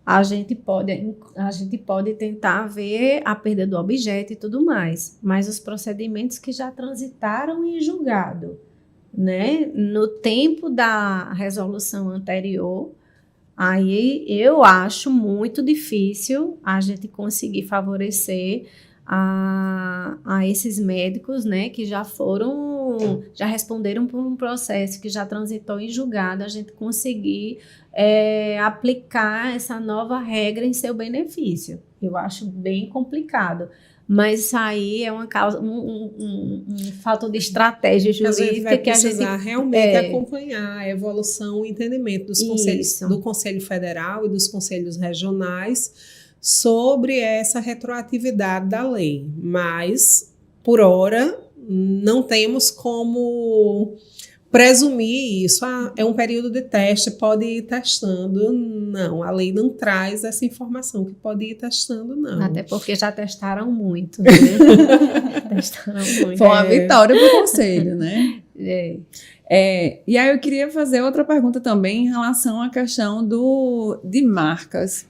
a gente pode tentar ver a perda do objeto e tudo mais, mas os procedimentos que já transitaram em julgado, né, no tempo da resolução anterior, aí eu acho muito difícil a gente conseguir favorecer a esses médicos, né, que já responderam por um processo que já transitou em julgado, a gente conseguir aplicar essa nova regra em seu benefício. Eu acho bem complicado, mas isso aí é uma causa, um fator de estratégia jurídica que a gente vai precisar realmente acompanhar a evolução, o entendimento dos conselhos, do Conselho Federal e dos conselhos regionais sobre essa retroatividade da lei. Mas, por hora, não temos como presumir isso. É um período de teste, pode ir testando. Não, a lei não traz essa informação que pode ir testando, não. Até porque já testaram muito, né? Testaram muito. Foi uma vitória para o conselho, né? E aí eu queria fazer outra pergunta também em relação à questão de marcas,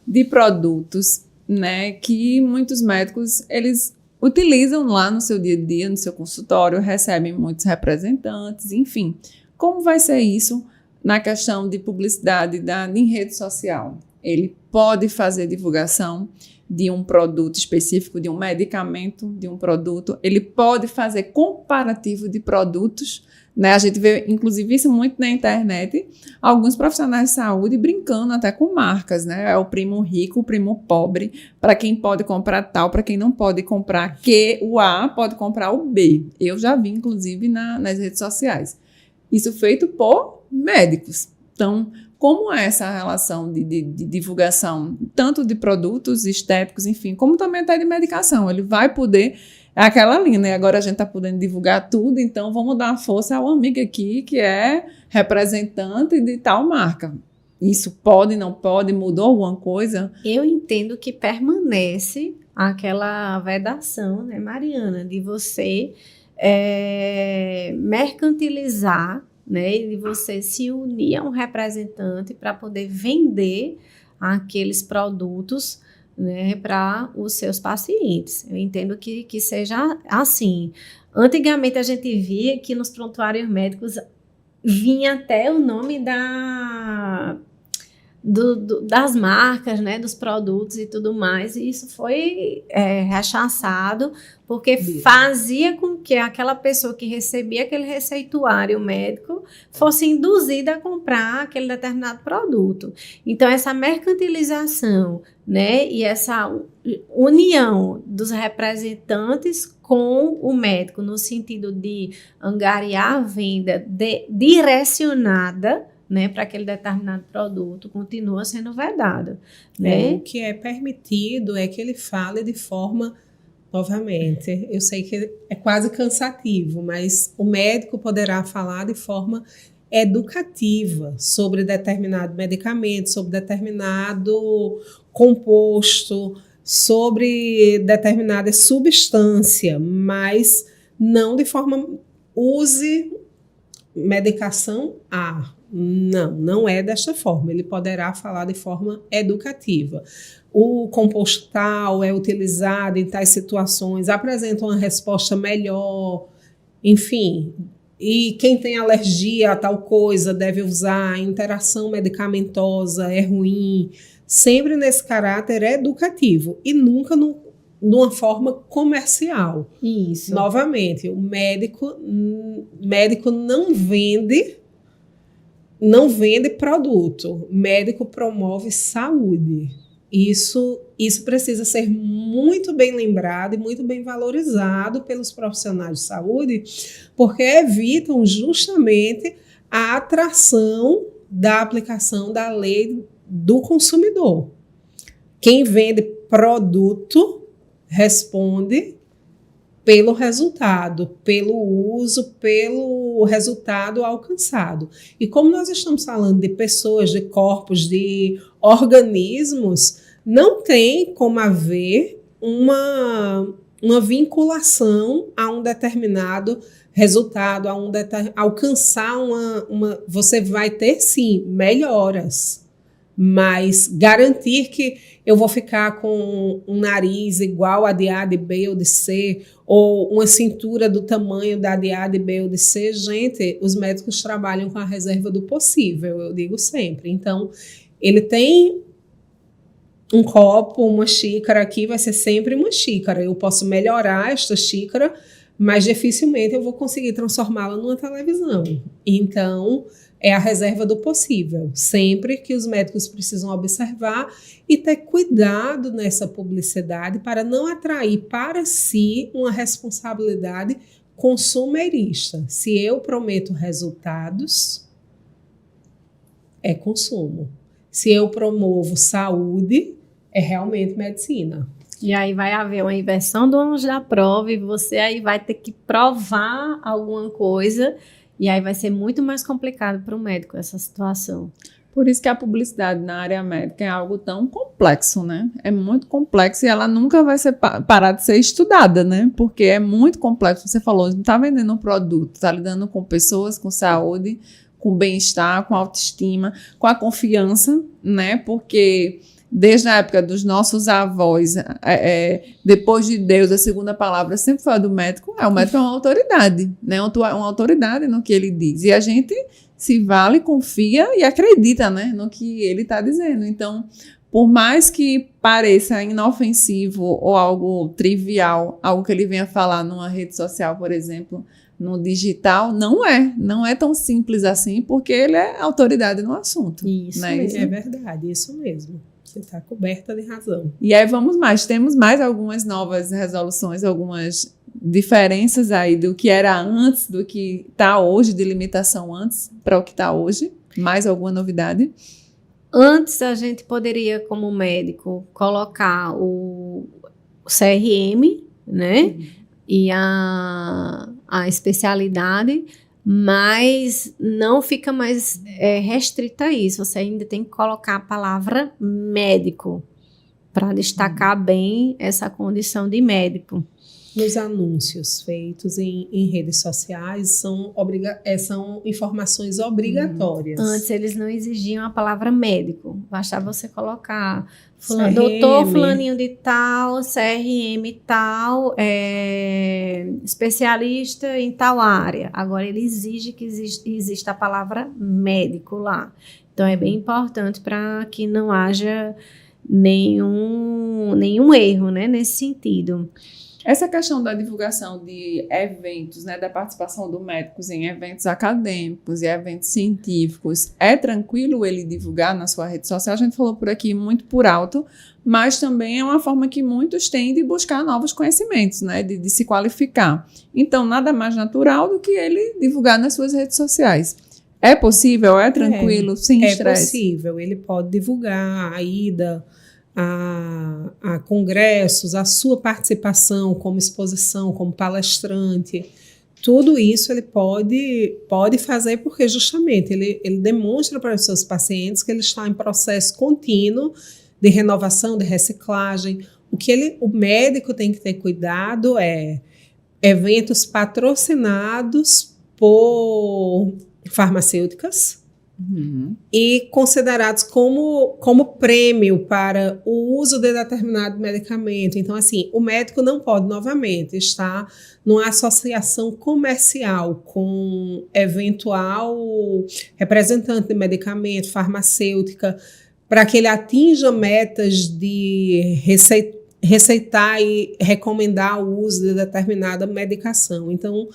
de produtos, né? Que muitos médicos, eles utilizam lá no seu dia a dia, no seu consultório, recebem muitos representantes, enfim. Como vai ser isso na questão de publicidade em rede social? Ele pode fazer divulgação de um produto específico, de um medicamento, de um produto. Ele pode fazer comparativo de produtos, né? A gente vê, inclusive, isso muito na internet, alguns profissionais de saúde brincando até com marcas, né? É o primo rico, o primo pobre, para quem pode comprar tal, para quem não pode comprar o A, pode comprar o B. Eu já vi, inclusive, nas redes sociais. Isso feito por médicos. Então, como é essa relação de divulgação, tanto de produtos estéticos, enfim, como também até de medicação? Ele vai poder... É aquela linha, né? Agora a gente está podendo divulgar tudo, então vamos dar força ao amigo aqui que é representante de tal marca. isso pode, não pode, mudou alguma coisa? Eu entendo que permanece aquela vedação, né, Mariana, de você mercantilizar, né, de você se unir a um representante para poder vender aqueles produtos, né, para os seus pacientes. Eu entendo que seja assim. Antigamente a gente via que nos prontuários médicos vinha até o nome das marcas, né, dos produtos e tudo mais, e isso foi rechaçado, porque fazia com que aquela pessoa que recebia aquele receituário médico fosse induzida a comprar aquele determinado produto. Então, essa mercantilização, né, e essa união dos representantes com o médico, no sentido de angariar a venda direcionada, né, para aquele determinado produto, continua sendo vedado. Né? O que é permitido é que ele fale de forma, novamente, eu sei que é quase cansativo, mas o médico poderá falar de forma educativa sobre determinado medicamento, sobre determinado composto, sobre determinada substância, mas não de forma use medicação A. Não é desta forma. Ele poderá falar de forma educativa. O composto tal é utilizado em tais situações, apresenta uma resposta melhor, enfim. E quem tem alergia a tal coisa deve usar, a interação medicamentosa é ruim. Sempre nesse caráter educativo e nunca numa forma comercial. Isso. Novamente, o médico não vende produto, médico promove saúde. Isso precisa ser muito bem lembrado e muito bem valorizado pelos profissionais de saúde, porque evitam justamente a atração da aplicação da lei do consumidor. Quem vende produto responde pelo resultado, pelo uso, pelo resultado alcançado. E como nós estamos falando de pessoas, de corpos, de organismos, não tem como haver uma vinculação a um determinado resultado, alcançar você vai ter, sim, melhoras, mas garantir que eu vou ficar com um nariz igual a de A, de B ou de C, ou uma cintura do tamanho da de A, de B ou de C, gente, os médicos trabalham com a reserva do possível, eu digo sempre. Então, ele tem um copo, uma xícara aqui, vai ser sempre uma xícara. Eu posso melhorar esta xícara, mas dificilmente eu vou conseguir transformá-la numa televisão. Então, é a reserva do possível. Sempre que os médicos precisam observar e ter cuidado nessa publicidade para não atrair para si uma responsabilidade consumerista. Se eu prometo resultados, é consumo. Se eu promovo saúde, é realmente medicina. E aí vai haver uma inversão do ônus da prova e você aí vai ter que provar alguma coisa e aí vai ser muito mais complicado para o médico essa situação. Por isso que a publicidade na área médica é algo tão complexo, né? É muito complexo e ela nunca vai parar de ser estudada, né? Porque é muito complexo. Você falou, não está vendendo um produto, está lidando com pessoas, com saúde, com bem-estar, com autoestima, com a confiança, né? Porque desde a época dos nossos avós, depois de Deus, a segunda palavra sempre foi a do médico. O médico é uma autoridade, né? Uma autoridade no que ele diz. E a gente se vale, confia e acredita, né, no que ele está dizendo. Então, por mais que pareça inofensivo ou algo trivial, algo que ele venha falar numa rede social, por exemplo, no digital, não é tão simples assim, porque ele é autoridade no assunto. Isso, né? É verdade, isso mesmo. Você está coberta de razão. E aí temos mais algumas novas resoluções, algumas diferenças aí do que era antes, do que está hoje, de limitação antes para o que está hoje. Mais alguma novidade? Antes a gente poderia, como médico, colocar o CRM, né? E a especialidade. Mas não fica mais restrita a isso. Você ainda tem que colocar a palavra médico para destacar bem essa condição de médico. Nos anúncios feitos em redes sociais são informações obrigatórias. Antes eles não exigiam a palavra médico. Bastava você colocar CRM. doutor fulaninho de tal, CRM tal, especialista em tal área. Agora ele exige que exista a palavra médico lá. Então é bem importante para que não haja nenhum erro, né, nesse sentido. Essa questão da divulgação de eventos, né, da participação do médico em eventos acadêmicos e eventos científicos, é tranquilo ele divulgar na sua rede social? A gente falou por aqui muito por alto, mas também é uma forma que muitos têm de buscar novos conhecimentos, né, de se qualificar. Então, nada mais natural do que ele divulgar nas suas redes sociais. É possível? É tranquilo? Sem estresse? É possível. Ele pode divulgar a ida a congressos, a sua participação como exposição, como palestrante. Tudo isso ele pode fazer porque justamente ele demonstra para os seus pacientes que ele está em processo contínuo de renovação, de reciclagem. O médico tem que ter cuidado é eventos patrocinados por farmacêuticas, e considerados como prêmio para o uso de determinado medicamento. Então, assim, o médico não pode, novamente, estar numa associação comercial com eventual representante de medicamento, farmacêutica, para que ele atinja metas de receitar e recomendar o uso de determinada medicação. Então,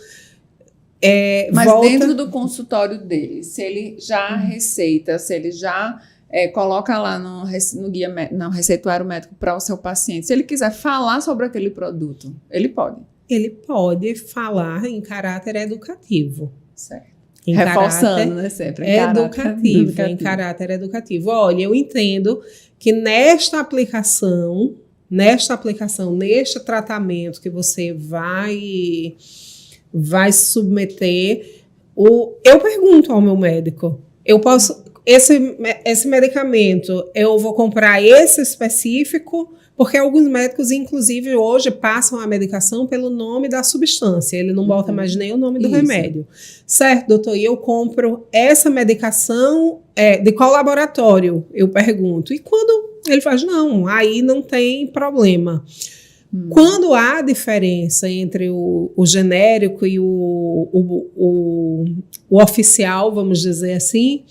mas dentro do consultório dele, se ele já receita, se ele já coloca lá no guia, no receituário médico para o seu paciente, se ele quiser falar sobre aquele produto, ele pode? Ele pode falar em caráter educativo. Certo. Reforçando, né, sempre. Em caráter educativo. Olha, eu entendo que nesta aplicação, neste tratamento que você vai se submeter, eu pergunto ao meu médico, esse medicamento, eu vou comprar esse específico, porque alguns médicos, inclusive, hoje passam a medicação pelo nome da substância, ele não bota mais nem o nome do remédio. Certo, doutor, e eu compro essa medicação de qual laboratório? Eu pergunto. E quando ele faz, não, aí não tem problema. Quando há diferença entre o genérico e o oficial, vamos dizer assim,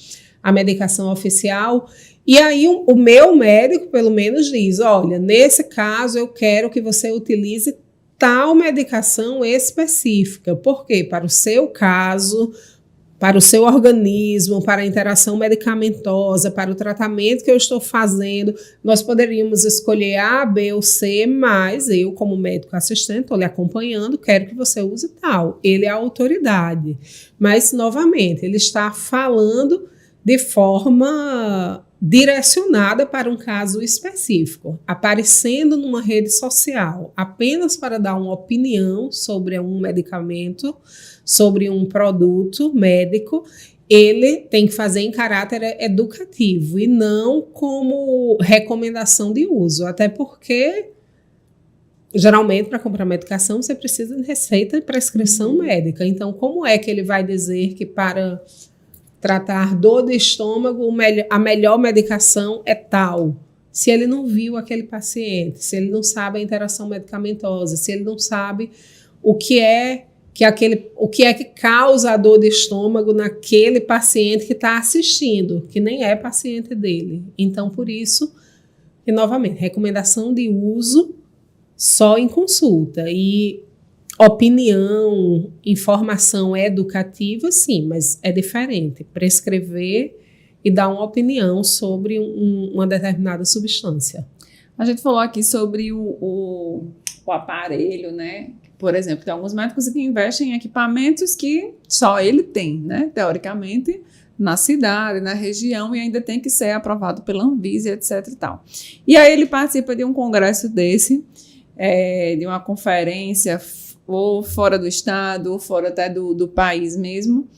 a medicação oficial, e aí o meu médico, pelo menos, diz, olha, nesse caso eu quero que você utilize tal medicação específica. Por quê? Para o seu caso, para o seu organismo, para a interação medicamentosa, para o tratamento que eu estou fazendo, nós poderíamos escolher A, B ou C, mas eu, como médico assistente, estou lhe acompanhando, quero que você use tal. Ele é a autoridade. Mas, novamente, ele está falando de forma direcionada para um caso específico, aparecendo numa rede social, apenas para dar uma opinião sobre um medicamento, sobre um produto médico. Ele tem que fazer em caráter educativo e não como recomendação de uso, até porque geralmente para comprar medicação você precisa de receita e prescrição médica. Então, como é que ele vai dizer que para tratar dor de estômago a melhor medicação é tal, se ele não viu aquele paciente, se ele não sabe a interação medicamentosa, se ele não sabe o que é que causa a dor de estômago naquele paciente que está assistindo, que nem é paciente dele. Então, por isso, e novamente, recomendação de uso só em consulta. E opinião, informação educativa, sim, mas é diferente. Prescrever e dar uma opinião sobre uma determinada substância. A gente falou aqui sobre o aparelho, né? Por exemplo, tem alguns médicos que investem em equipamentos que só ele tem, né? Teoricamente, na cidade, na região, e ainda tem que ser aprovado pela Anvisa, etc e tal. E aí ele participa de um congresso desse, de uma conferência ou fora do estado, ou fora até do país mesmo,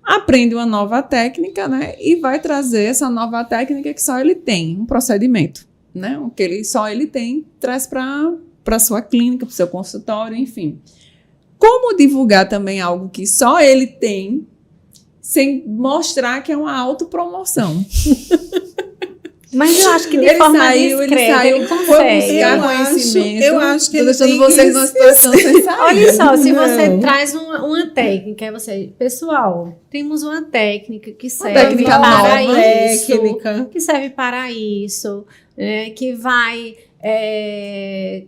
aprende uma nova técnica, né? E vai trazer essa nova técnica que só ele tem, um procedimento, né? O que só ele tem, traz para a sua clínica, para o seu consultório, enfim. Como divulgar também algo que só ele tem, sem mostrar que é uma autopromoção? Mas eu acho que de forma discreta ele consegue. Eu acho que ele deixando tem vocês numa situação sem sair. Olha só, se você traz uma técnica, aí você, pessoal, temos uma técnica que serve para isso, que serve para isso, que vai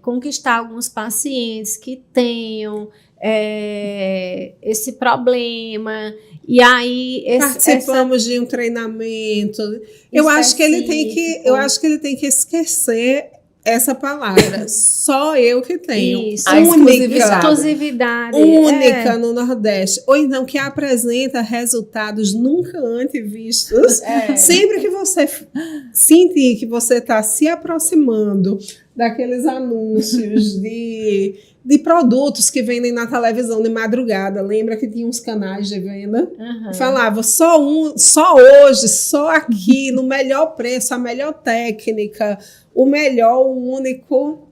conquistar alguns pacientes que tenham esse problema. E aí participamos de um treinamento. Eu acho que ele tem que esquecer essa palavra. Só eu que tenho. Isso. Exclusividade. Única no Nordeste. Ou então que apresenta resultados nunca antes vistos. Sempre que você sentir que você está se aproximando daqueles anúncios de produtos que vendem na televisão de madrugada. Lembra que tinha uns canais de venda? Falava só hoje, só aqui, no melhor preço, a melhor técnica, o melhor, o único.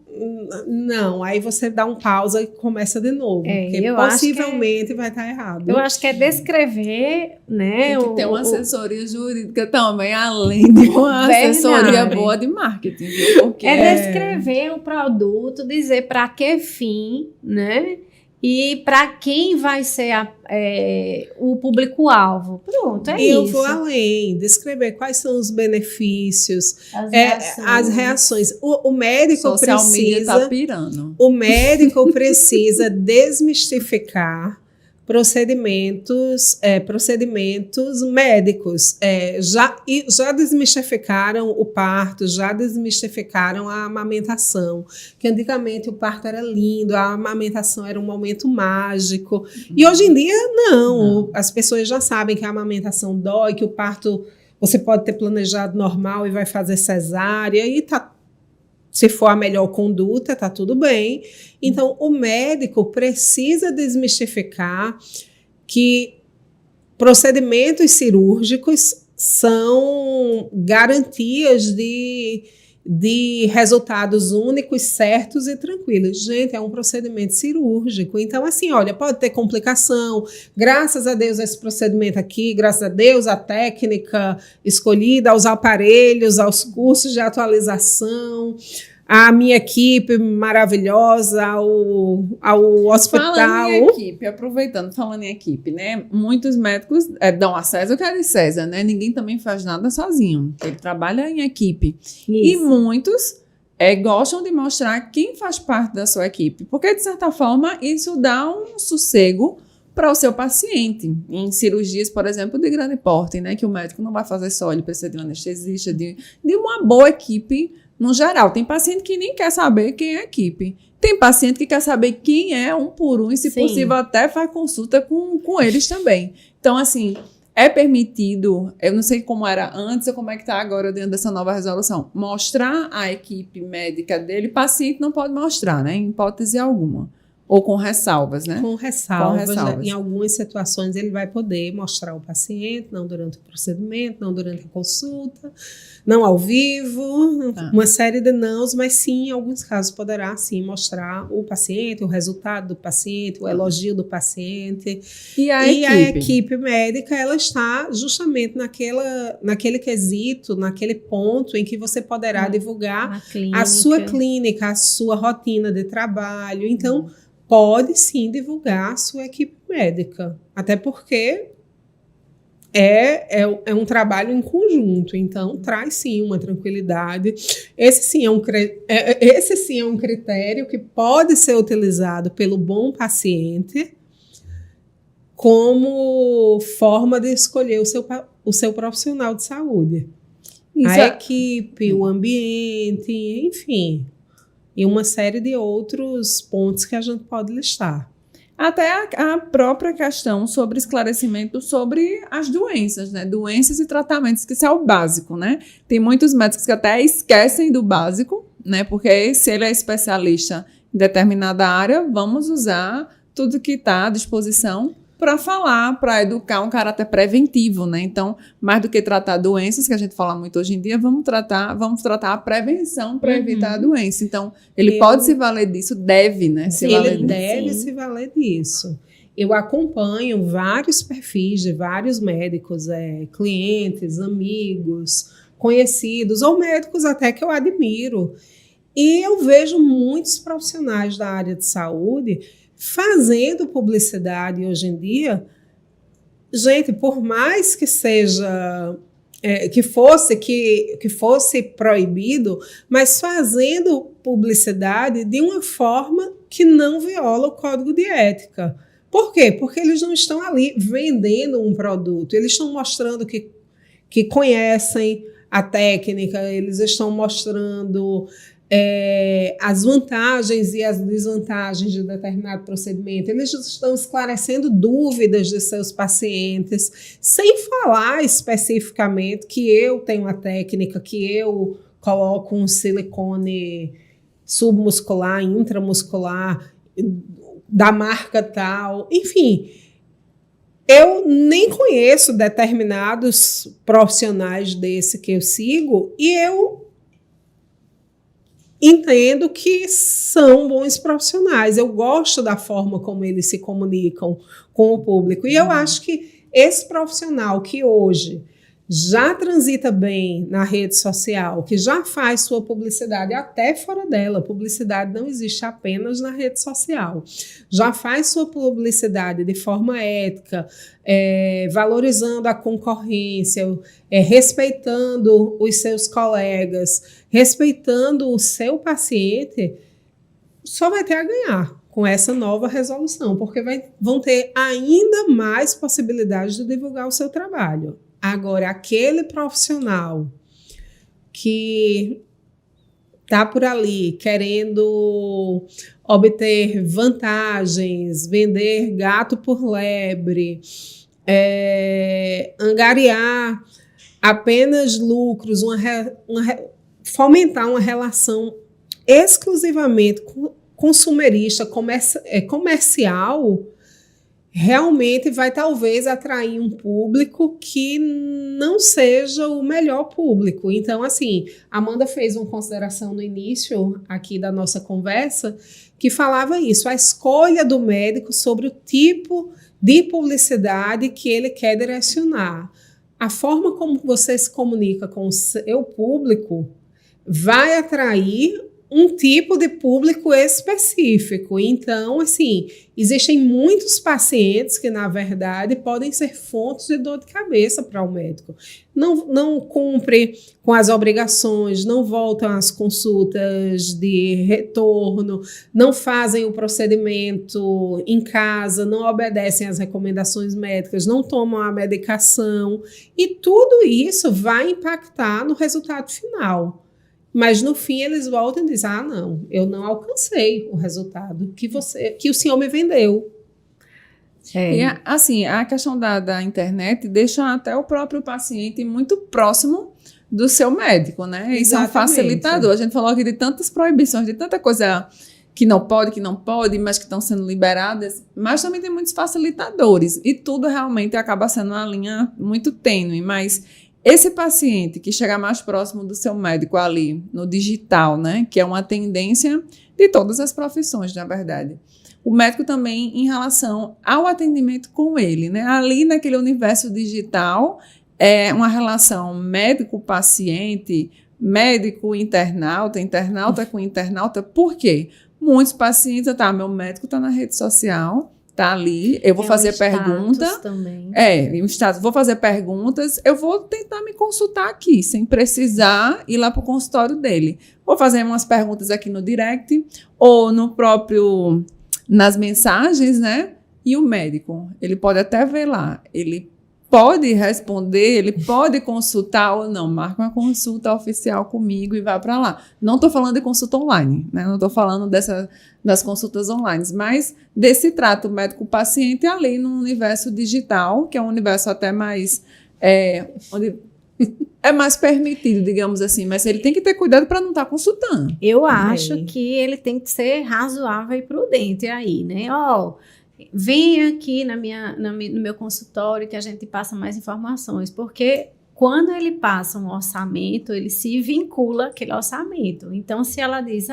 Não, aí você dá um pausa e começa de novo. Porque possivelmente vai estar errado. Eu acho que é descrever, né? Tem que ter uma assessoria jurídica também, além de uma assessoria boa de marketing. Viu? Porque descrever o produto, dizer para que fim, né? E para quem vai ser o público-alvo. Pronto, é isso. Eu vou além, descrever quais são os benefícios, as reações. O médico Social media tá pirando. O médico precisa desmistificar procedimentos médicos. Já desmistificaram o parto, já desmistificaram a amamentação, que antigamente o parto era lindo, a amamentação era um momento mágico, e hoje em dia não. As pessoas já sabem que a amamentação dói, que o parto você pode ter planejado normal e vai fazer cesárea, e se for a melhor conduta, tá tudo bem. Então, o médico precisa desmistificar que procedimentos cirúrgicos são garantias de resultados únicos, certos e tranquilos. Gente, é um procedimento cirúrgico. Então, assim, olha, pode ter complicação. Graças a Deus esse procedimento aqui, graças a Deus a técnica escolhida, aos aparelhos, aos cursos de atualização, a minha equipe maravilhosa, ao hospital. Falando em equipe, aproveitando, falando em equipe, né? Muitos médicos dão a César o que é de César, né? Ninguém também faz nada sozinho. Ele trabalha em equipe. Isso. E muitos gostam de mostrar quem faz parte da sua equipe, porque, de certa forma, isso dá um sossego para o seu paciente. Em cirurgias, por exemplo, de grande porte, né? Que o médico não vai fazer só, ele precisa de um anestesista, de uma boa equipe. No geral, tem paciente que nem quer saber quem é a equipe. Tem paciente que quer saber quem é um por um e, se possível, até faz consulta com eles também. Então, assim, é permitido, eu não sei como era antes ou como é que está agora dentro dessa nova resolução, mostrar a equipe médica dele, o paciente não pode mostrar, né? Em hipótese alguma. Ou com ressalvas, né? Com ressalvas. Em algumas situações ele vai poder mostrar o paciente, não durante o procedimento, não durante a consulta, não ao vivo, uma série de nãos, mas sim, em alguns casos poderá sim mostrar o paciente, o resultado do paciente, o elogio do paciente. E a equipe médica, ela está justamente naquele quesito, naquele ponto em que você poderá divulgar a sua clínica, a sua rotina de trabalho. Então, pode sim divulgar a sua equipe médica, até porque é um trabalho em conjunto, então traz sim uma tranquilidade. Esse sim é um critério que pode ser utilizado pelo bom paciente como forma de escolher o seu profissional de saúde. A equipe, o ambiente, enfim. E uma série de outros pontos que a gente pode listar. Até a própria questão sobre esclarecimento sobre as doenças, né? Doenças e tratamentos, que isso é o básico, né? Tem muitos médicos que até esquecem do básico, né? Porque se ele é especialista em determinada área, vamos usar tudo que está à disposição para falar, para educar um caráter preventivo, né? Então, mais do que tratar doenças, que a gente fala muito hoje em dia, vamos tratar a prevenção para evitar a doença. Então, ele pode se valer disso, deve, né? Ele deve se valer disso. Eu acompanho vários perfis de vários médicos, clientes, amigos, conhecidos, ou médicos até que eu admiro. E eu vejo muitos profissionais da área de saúde fazendo publicidade hoje em dia. Gente, por mais que seja que fosse proibido, mas fazendo publicidade de uma forma que não viola o código de ética. Por quê? Porque eles não estão ali vendendo um produto, eles estão mostrando que conhecem a técnica, eles estão mostrando as vantagens e as desvantagens de determinado procedimento, eles estão esclarecendo dúvidas de seus pacientes, sem falar especificamente que eu tenho uma técnica, que eu coloco um silicone submuscular, intramuscular, da marca tal, enfim. Eu nem conheço determinados profissionais desse que eu sigo e eu entendo que são bons profissionais. Eu gosto da forma como eles se comunicam com o público. E eu acho que esse profissional que hoje já transita bem na rede social, que já faz sua publicidade até fora dela, publicidade não existe apenas na rede social, já faz sua publicidade de forma ética, valorizando a concorrência, respeitando os seus colegas, respeitando o seu paciente, só vai ter a ganhar com essa nova resolução, porque vão ter ainda mais possibilidades de divulgar o seu trabalho. Agora, aquele profissional que está por ali querendo obter vantagens, vender gato por lebre, angariar apenas lucros, fomentar uma relação exclusivamente consumerista, comercial, realmente vai talvez atrair um público que não seja o melhor público. Então, assim, a Amanda fez uma consideração no início aqui da nossa conversa que falava isso, a escolha do médico sobre o tipo de publicidade que ele quer direcionar. A forma como você se comunica com o seu público vai atrair um tipo de público específico. Então, assim, existem muitos pacientes que, na verdade, podem ser fontes de dor de cabeça para o médico. Não cumpre com as obrigações, não voltam às consultas de retorno, não fazem o procedimento em casa, não obedecem às recomendações médicas, não tomam a medicação. E tudo isso vai impactar no resultado final. Mas no fim eles voltam e dizem, não, eu não alcancei o resultado que o senhor me vendeu. E assim, a questão da internet deixa até o próprio paciente muito próximo do seu médico, né? Isso é um facilitador. A gente falou aqui de tantas proibições, de tanta coisa que não pode, mas que estão sendo liberadas, mas também tem muitos facilitadores. E tudo realmente acaba sendo uma linha muito tênue, mas esse paciente que chega mais próximo do seu médico ali, no digital, né, que é uma tendência de todas as profissões, na verdade. O médico também em relação ao atendimento com ele, né, ali naquele universo digital, é uma relação médico-paciente, médico-internauta, internauta com internauta. Por quê? Muitos pacientes, meu médico está na rede social, tá ali, eu vou fazer pergunta. Também. O status, vou fazer perguntas, eu vou tentar me consultar aqui, sem precisar ir lá para o consultório dele. Vou fazer umas perguntas aqui no direct, ou nas mensagens, né? E o médico, ele pode até ver lá, ele pode responder, ele pode consultar ou não, marca uma consulta oficial comigo e vai para lá. Não estou falando de consulta online, né? Não estou falando das consultas online, mas desse trato médico-paciente ali no universo digital, que é um universo até mais, onde é mais permitido, digamos assim, mas ele tem que ter cuidado para não estar consultando. Eu acho que ele tem que ser razoável e prudente aí, né? Vem aqui no meu consultório que a gente passa mais informações, porque quando ele passa um orçamento, ele se vincula àquele orçamento. Então, se ela diz,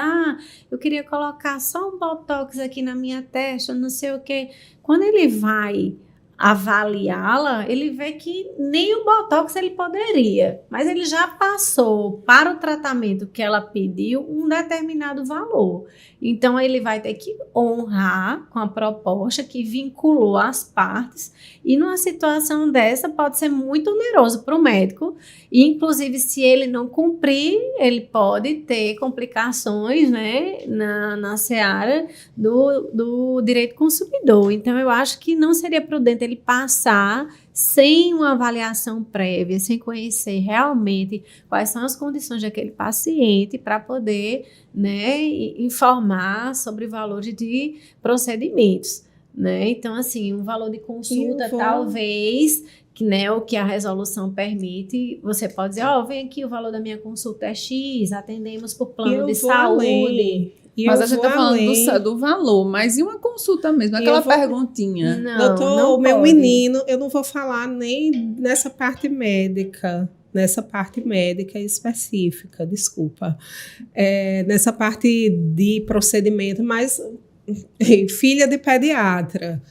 eu queria colocar só um botox aqui na minha testa, não sei o quê. Quando ele vai avaliá-la, ele vê que nem o botox ele poderia, mas ele já passou para o tratamento que ela pediu um determinado valor. Então, ele vai ter que honrar com a proposta que vinculou as partes, e numa situação dessa pode ser muito oneroso para o médico, e inclusive se ele não cumprir, ele pode ter complicações, né, na seara do direito consumidor. Então, eu acho que não seria prudente ele passar sem uma avaliação prévia, sem conhecer realmente quais são as condições daquele paciente para poder, né, informar sobre valores de procedimentos, né? Então, assim, um valor de consulta, talvez, que, né, o que a resolução permite, você pode dizer, vem aqui, o valor da minha consulta é X, atendemos por plano de saúde. Mas a gente está falando do valor, mas e uma consulta mesmo? Aquela perguntinha. Doutor, meu menino, eu não vou falar nem nessa parte médica específica, desculpa. Nessa parte de procedimento, mas filha de pediatra.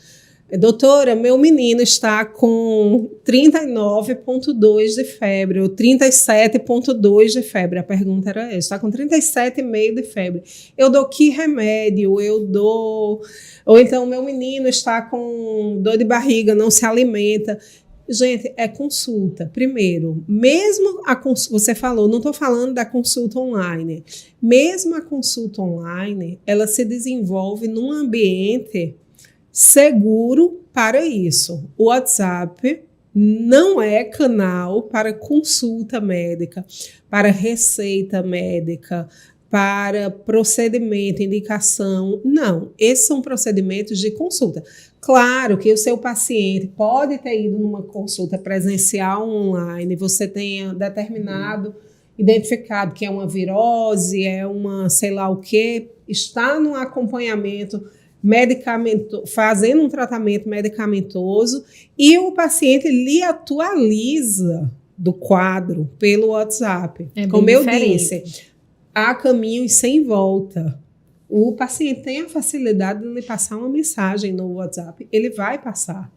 Doutora, meu menino está com 39,2 de febre, ou 37,2 de febre. A pergunta era essa. Está com 37,5 de febre. Eu dou que remédio? Eu dou... Ou então, meu menino está com dor de barriga, não se alimenta. Gente, é consulta. Primeiro, mesmo a consulta... Você falou, não estou falando da consulta online. Mesmo a consulta online, ela se desenvolve num ambiente seguro para isso. O WhatsApp não é canal para consulta médica, para receita médica, para procedimento, indicação. Não, esses são procedimentos de consulta. Claro que o seu paciente pode ter ido numa consulta presencial online, você tenha identificado que é uma virose, é uma sei lá o quê, está no acompanhamento fazendo um tratamento medicamentoso, e o paciente lhe atualiza do quadro pelo WhatsApp. Como eu disse, há caminhos sem volta. O paciente tem a facilidade de lhe passar uma mensagem no WhatsApp, ele vai passar.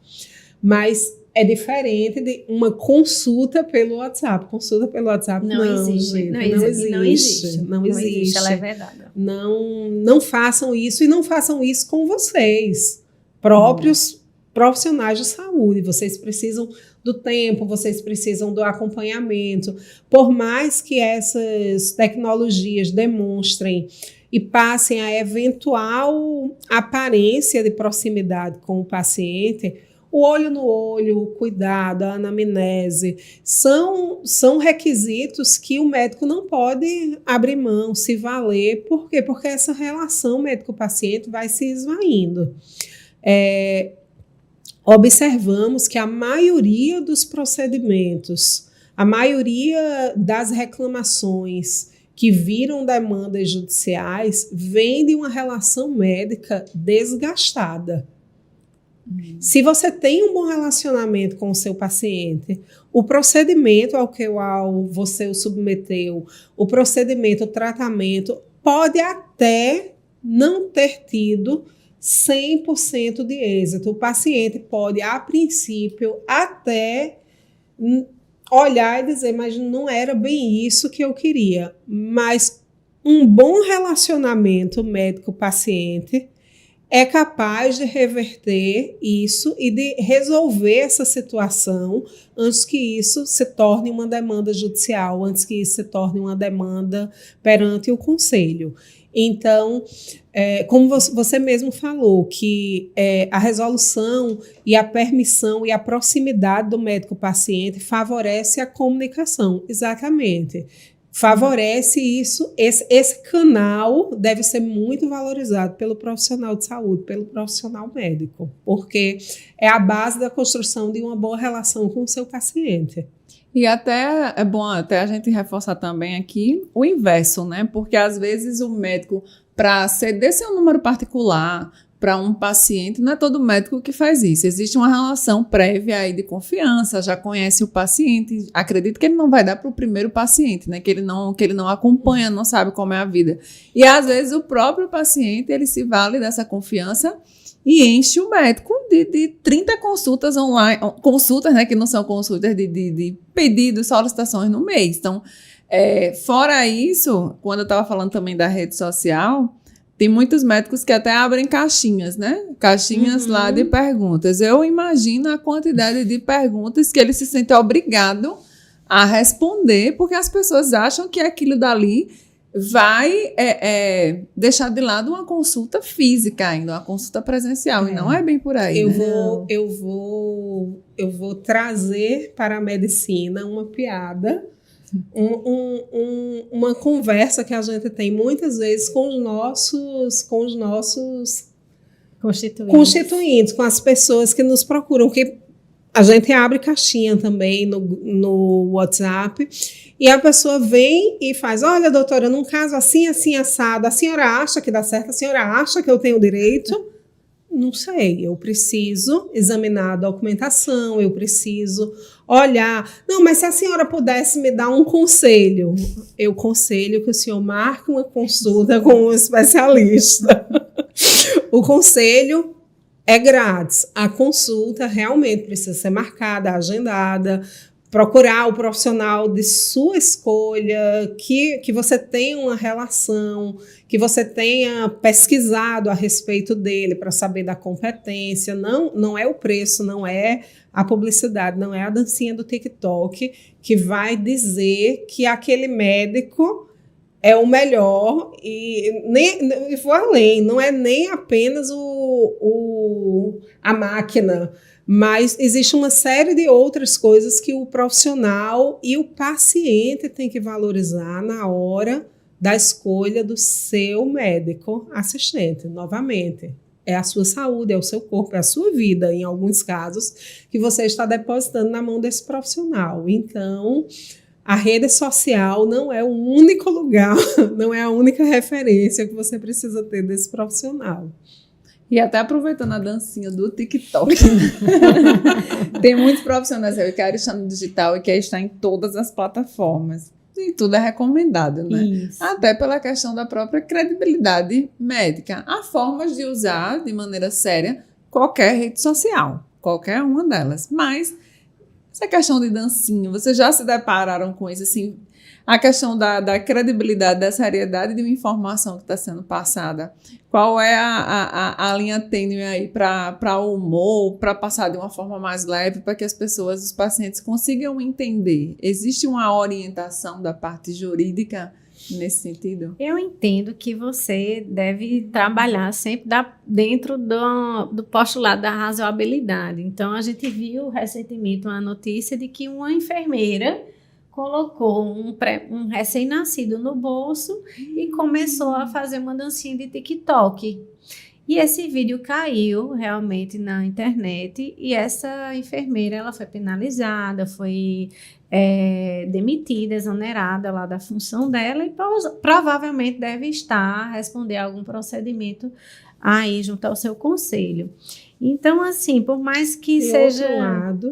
Mas é diferente de uma consulta pelo WhatsApp. Consulta pelo WhatsApp não existe. Não existe. Ela é vedada. Não façam isso, e não façam isso com vocês, próprios profissionais de saúde. Vocês precisam do tempo, vocês precisam do acompanhamento. Por mais que essas tecnologias demonstrem e passem a eventual aparência de proximidade com o paciente, o olho no olho, o cuidado, a anamnese, são requisitos que o médico não pode abrir mão, se valer. Por quê? Porque essa relação médico-paciente vai se esvaindo. Observamos que a maioria dos procedimentos, a maioria das reclamações que viram demandas judiciais vem de uma relação médica desgastada. Se você tem um bom relacionamento com o seu paciente, o procedimento ao qual você o submeteu, o procedimento, o tratamento, pode até não ter tido 100% de êxito. O paciente pode, a princípio, até olhar e dizer, mas não era bem isso que eu queria. Mas um bom relacionamento médico-paciente é capaz de reverter isso e de resolver essa situação antes que isso se torne uma demanda judicial, antes que isso se torne uma demanda perante o conselho. Então, como você mesmo falou, que a resolução e a permissão e a proximidade do médico-paciente favorece a comunicação. Exatamente. favorece isso. Esse canal deve ser muito valorizado pelo profissional de saúde, pelo profissional médico, porque é a base da construção de uma boa relação com o seu paciente. E até é bom até a gente reforçar também aqui o inverso, né? Porque às vezes o médico, para ceder seu número particular para um paciente, não é todo médico que faz isso. Existe uma relação prévia aí de confiança, já conhece o paciente, acredito que ele não vai dar para o primeiro paciente, né? Que ele não acompanha, não sabe como é a vida. E às vezes o próprio paciente, ele se vale dessa confiança e enche o médico de 30 consultas online, consultas, né? Que não são consultas de pedidos, solicitações no mês. Então, fora isso, quando eu estava falando também da rede social, tem muitos médicos que até abrem caixinhas, né? Caixinhas lá de perguntas. Eu imagino a quantidade de perguntas que ele se sente obrigado a responder, porque as pessoas acham que aquilo dali vai deixar de lado uma consulta física ainda, uma consulta presencial, e não é bem por aí. Eu vou trazer para a medicina uma piada, uma conversa que a gente tem muitas vezes com os nossos constituintes, com as pessoas que nos procuram, que a gente abre caixinha também no WhatsApp, e a pessoa vem e faz: olha, doutora, num caso assim, assim, assado, a senhora acha que dá certo? A senhora acha que eu tenho direito? Não sei, eu preciso examinar a documentação, eu preciso olhar. Não, mas se a senhora pudesse me dar um conselho, eu conselho que o senhor marque uma consulta com um especialista. O conselho é grátis, a consulta realmente precisa ser marcada, agendada, procurar o profissional de sua escolha, que você tenha uma relação, que você tenha pesquisado a respeito dele para saber da competência. Não é o preço, não é a publicidade, não é a dancinha do TikTok que vai dizer que aquele médico é o melhor, e vou além, não é nem apenas a máquina, mas existe uma série de outras coisas que o profissional e o paciente tem que valorizar na hora da escolha do seu médico assistente. Novamente, é a sua saúde, é o seu corpo, é a sua vida, em alguns casos, que você está depositando na mão desse profissional. Então, a rede social não é o único lugar, não é a única referência que você precisa ter desse profissional. E até aproveitando a dancinha do TikTok, tem muitos profissionais que querem estar no digital e querem estar em todas as plataformas. E tudo é recomendado, né? Isso. Até pela questão da própria credibilidade médica. Há formas de usar de maneira séria qualquer rede social, qualquer uma delas. Mas essa questão de dancinha, vocês já se depararam com isso, assim? A questão da credibilidade, da seriedade de uma informação que está sendo passada. Qual é a linha tênue aí para o humor, para passar de uma forma mais leve, para que as pessoas, os pacientes, consigam entender? Existe uma orientação da parte jurídica nesse sentido? Eu entendo que você deve trabalhar sempre dentro do postulado da razoabilidade. Então, a gente viu recentemente uma notícia de que uma enfermeira colocou um recém-nascido no bolso e começou a fazer uma dancinha de TikTok. E esse vídeo caiu realmente na internet e essa enfermeira ela foi penalizada, foi demitida, exonerada lá da função dela e provavelmente deve responder a algum procedimento aí junto ao seu conselho. Então, assim, por mais que seja...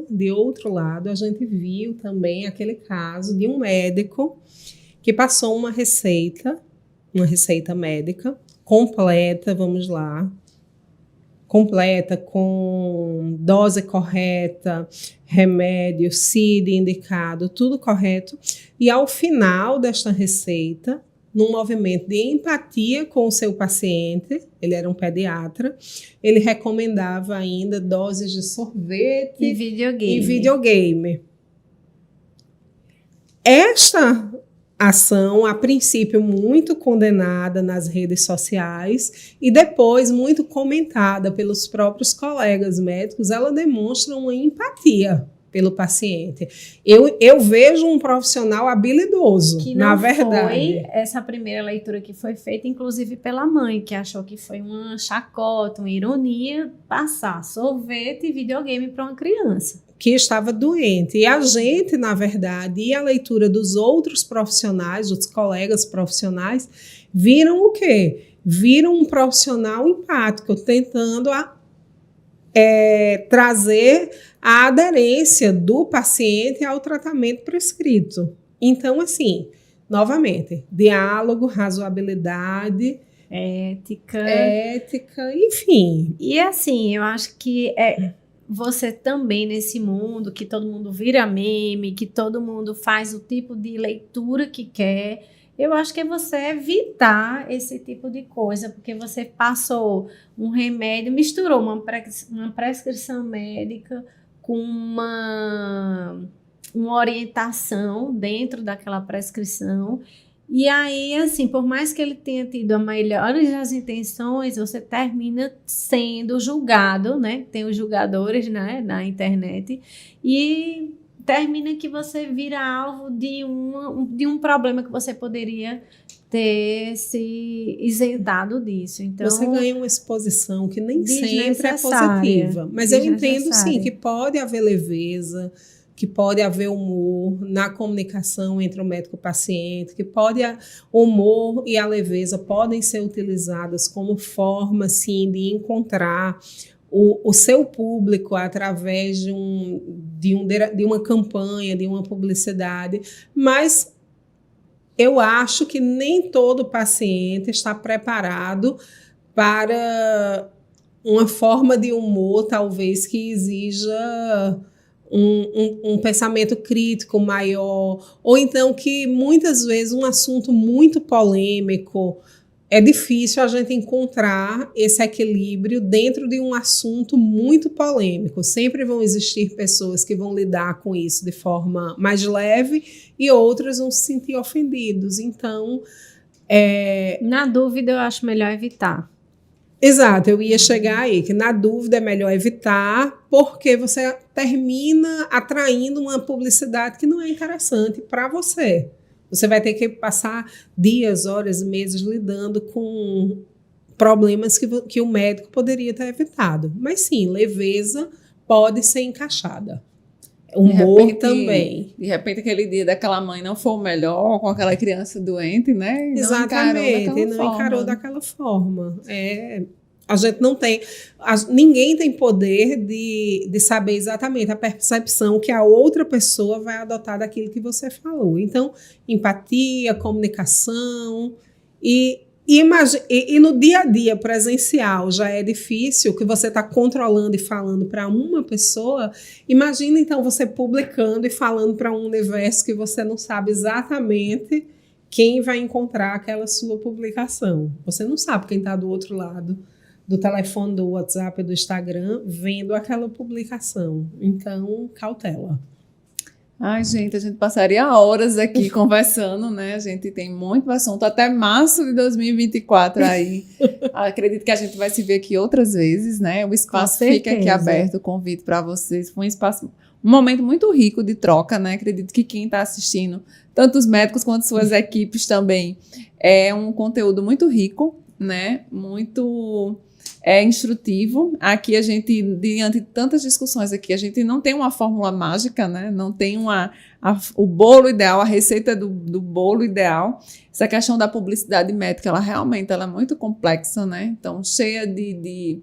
De outro lado, a gente viu também aquele caso de um médico que passou uma receita médica completa, vamos lá, completa, com dose correta, remédio, CID indicado, tudo correto. E ao final desta receita, num movimento de empatia com o seu paciente, ele era um pediatra, ele recomendava ainda doses de sorvete e videogame. Esta ação, a princípio, muito condenada nas redes sociais e depois muito comentada pelos próprios colegas médicos, ela demonstra uma empatia pelo paciente. Eu vejo um profissional habilidoso, que não na verdade. Foi essa primeira leitura que foi feita, inclusive pela mãe, que achou que foi uma chacota, uma ironia, passar sorvete e videogame para uma criança. Que estava doente. E a gente, na verdade, e a leitura dos outros profissionais, dos colegas profissionais, viram o quê? Viram um profissional empático, tentando trazer a aderência do paciente ao tratamento prescrito. Então, assim, novamente, diálogo, razoabilidade, ética, enfim. E assim, eu acho que você também nesse mundo, que todo mundo vira meme, que todo mundo faz o tipo de leitura que quer, eu acho que é você evitar esse tipo de coisa, porque você passou um remédio, misturou uma prescrição médica com uma orientação dentro daquela prescrição. E aí, assim, por mais que ele tenha tido a melhores das intenções, você termina sendo julgado, né? Tem os julgadores, né, na internet, e termina que você vira alvo de um problema que você poderia ter se isentado disso. Então, você ganha uma exposição que nem sempre é positiva. Mas eu entendo, sim, que pode haver leveza, que pode haver humor na comunicação entre o médico e o paciente, que o humor e a leveza podem ser utilizadas como forma, sim, de encontrar o seu público através de uma campanha, de uma publicidade, mas eu acho que nem todo paciente está preparado para uma forma de humor, talvez, que exija um pensamento crítico maior, ou então que muitas vezes um assunto muito polêmico, é difícil a gente encontrar esse equilíbrio dentro de um assunto muito polêmico. Sempre vão existir pessoas que vão lidar com isso de forma mais leve e outras vão se sentir ofendidos. Então, na dúvida, eu acho melhor evitar. Exato, eu ia chegar aí, que na dúvida é melhor evitar, porque você termina atraindo uma publicidade que não é interessante para você. Você vai ter que passar dias, horas, meses lidando com problemas que o médico poderia ter evitado. Mas sim, leveza pode ser encaixada. Humor também. De repente, aquele dia daquela mãe não foi o melhor com aquela criança doente, né? E exatamente, não encarou daquela forma. A gente não tem, ninguém tem poder de saber exatamente a percepção que a outra pessoa vai adotar daquilo que você falou. Então, empatia, comunicação e no dia a dia presencial já é difícil, que você está controlando e falando para uma pessoa. Imagina então você publicando e falando para um universo que você não sabe exatamente quem vai encontrar aquela sua publicação. Você não sabe quem está do outro lado do telefone, do WhatsApp, do Instagram, vendo aquela publicação. Então, cautela. Ai, gente, a gente passaria horas aqui conversando, né? A gente tem muito assunto até março de 2024 aí. Acredito que a gente vai se ver aqui outras vezes, né? O espaço fica aqui aberto, o convite para vocês. Foi um momento muito rico de troca, né? Acredito que quem está assistindo, tanto os médicos quanto suas equipes também, é um conteúdo muito rico, né? Muito instrutivo. Aqui a gente, diante de tantas discussões aqui, a gente não tem uma fórmula mágica, né? Não tem o bolo ideal, a receita do bolo ideal. Essa questão da publicidade médica, ela realmente é muito complexa, né? Então, cheia de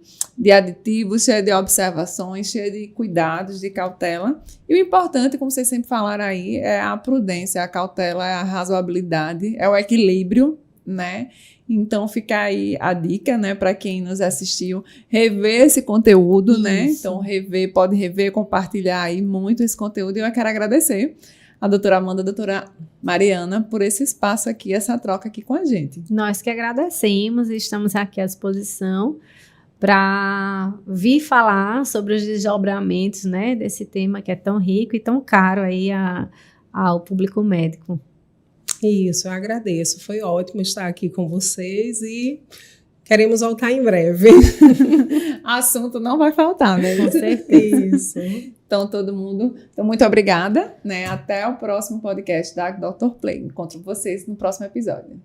aditivos, cheia de observações, cheia de cuidados, de cautela. E o importante, como vocês sempre falaram aí, é a prudência, a cautela, é a razoabilidade, é o equilíbrio, né? Então fica aí a dica, né, para quem nos assistiu, rever esse conteúdo, isso, né? Então pode rever, compartilhar aí muito esse conteúdo. E eu quero agradecer a doutora Amanda, a doutora Mariana, por esse espaço aqui, essa troca aqui com a gente. Nós que agradecemos e estamos aqui à disposição para vir falar sobre os desdobramentos, né, desse tema que é tão rico e tão caro aí ao público médico. Isso, eu agradeço. Foi ótimo estar aqui com vocês e queremos voltar em breve. Assunto não vai faltar, né? Com certeza. Então, Então, todo mundo. Então, muito obrigada, né? Até o próximo podcast da Dr. Play. Encontro vocês no próximo episódio.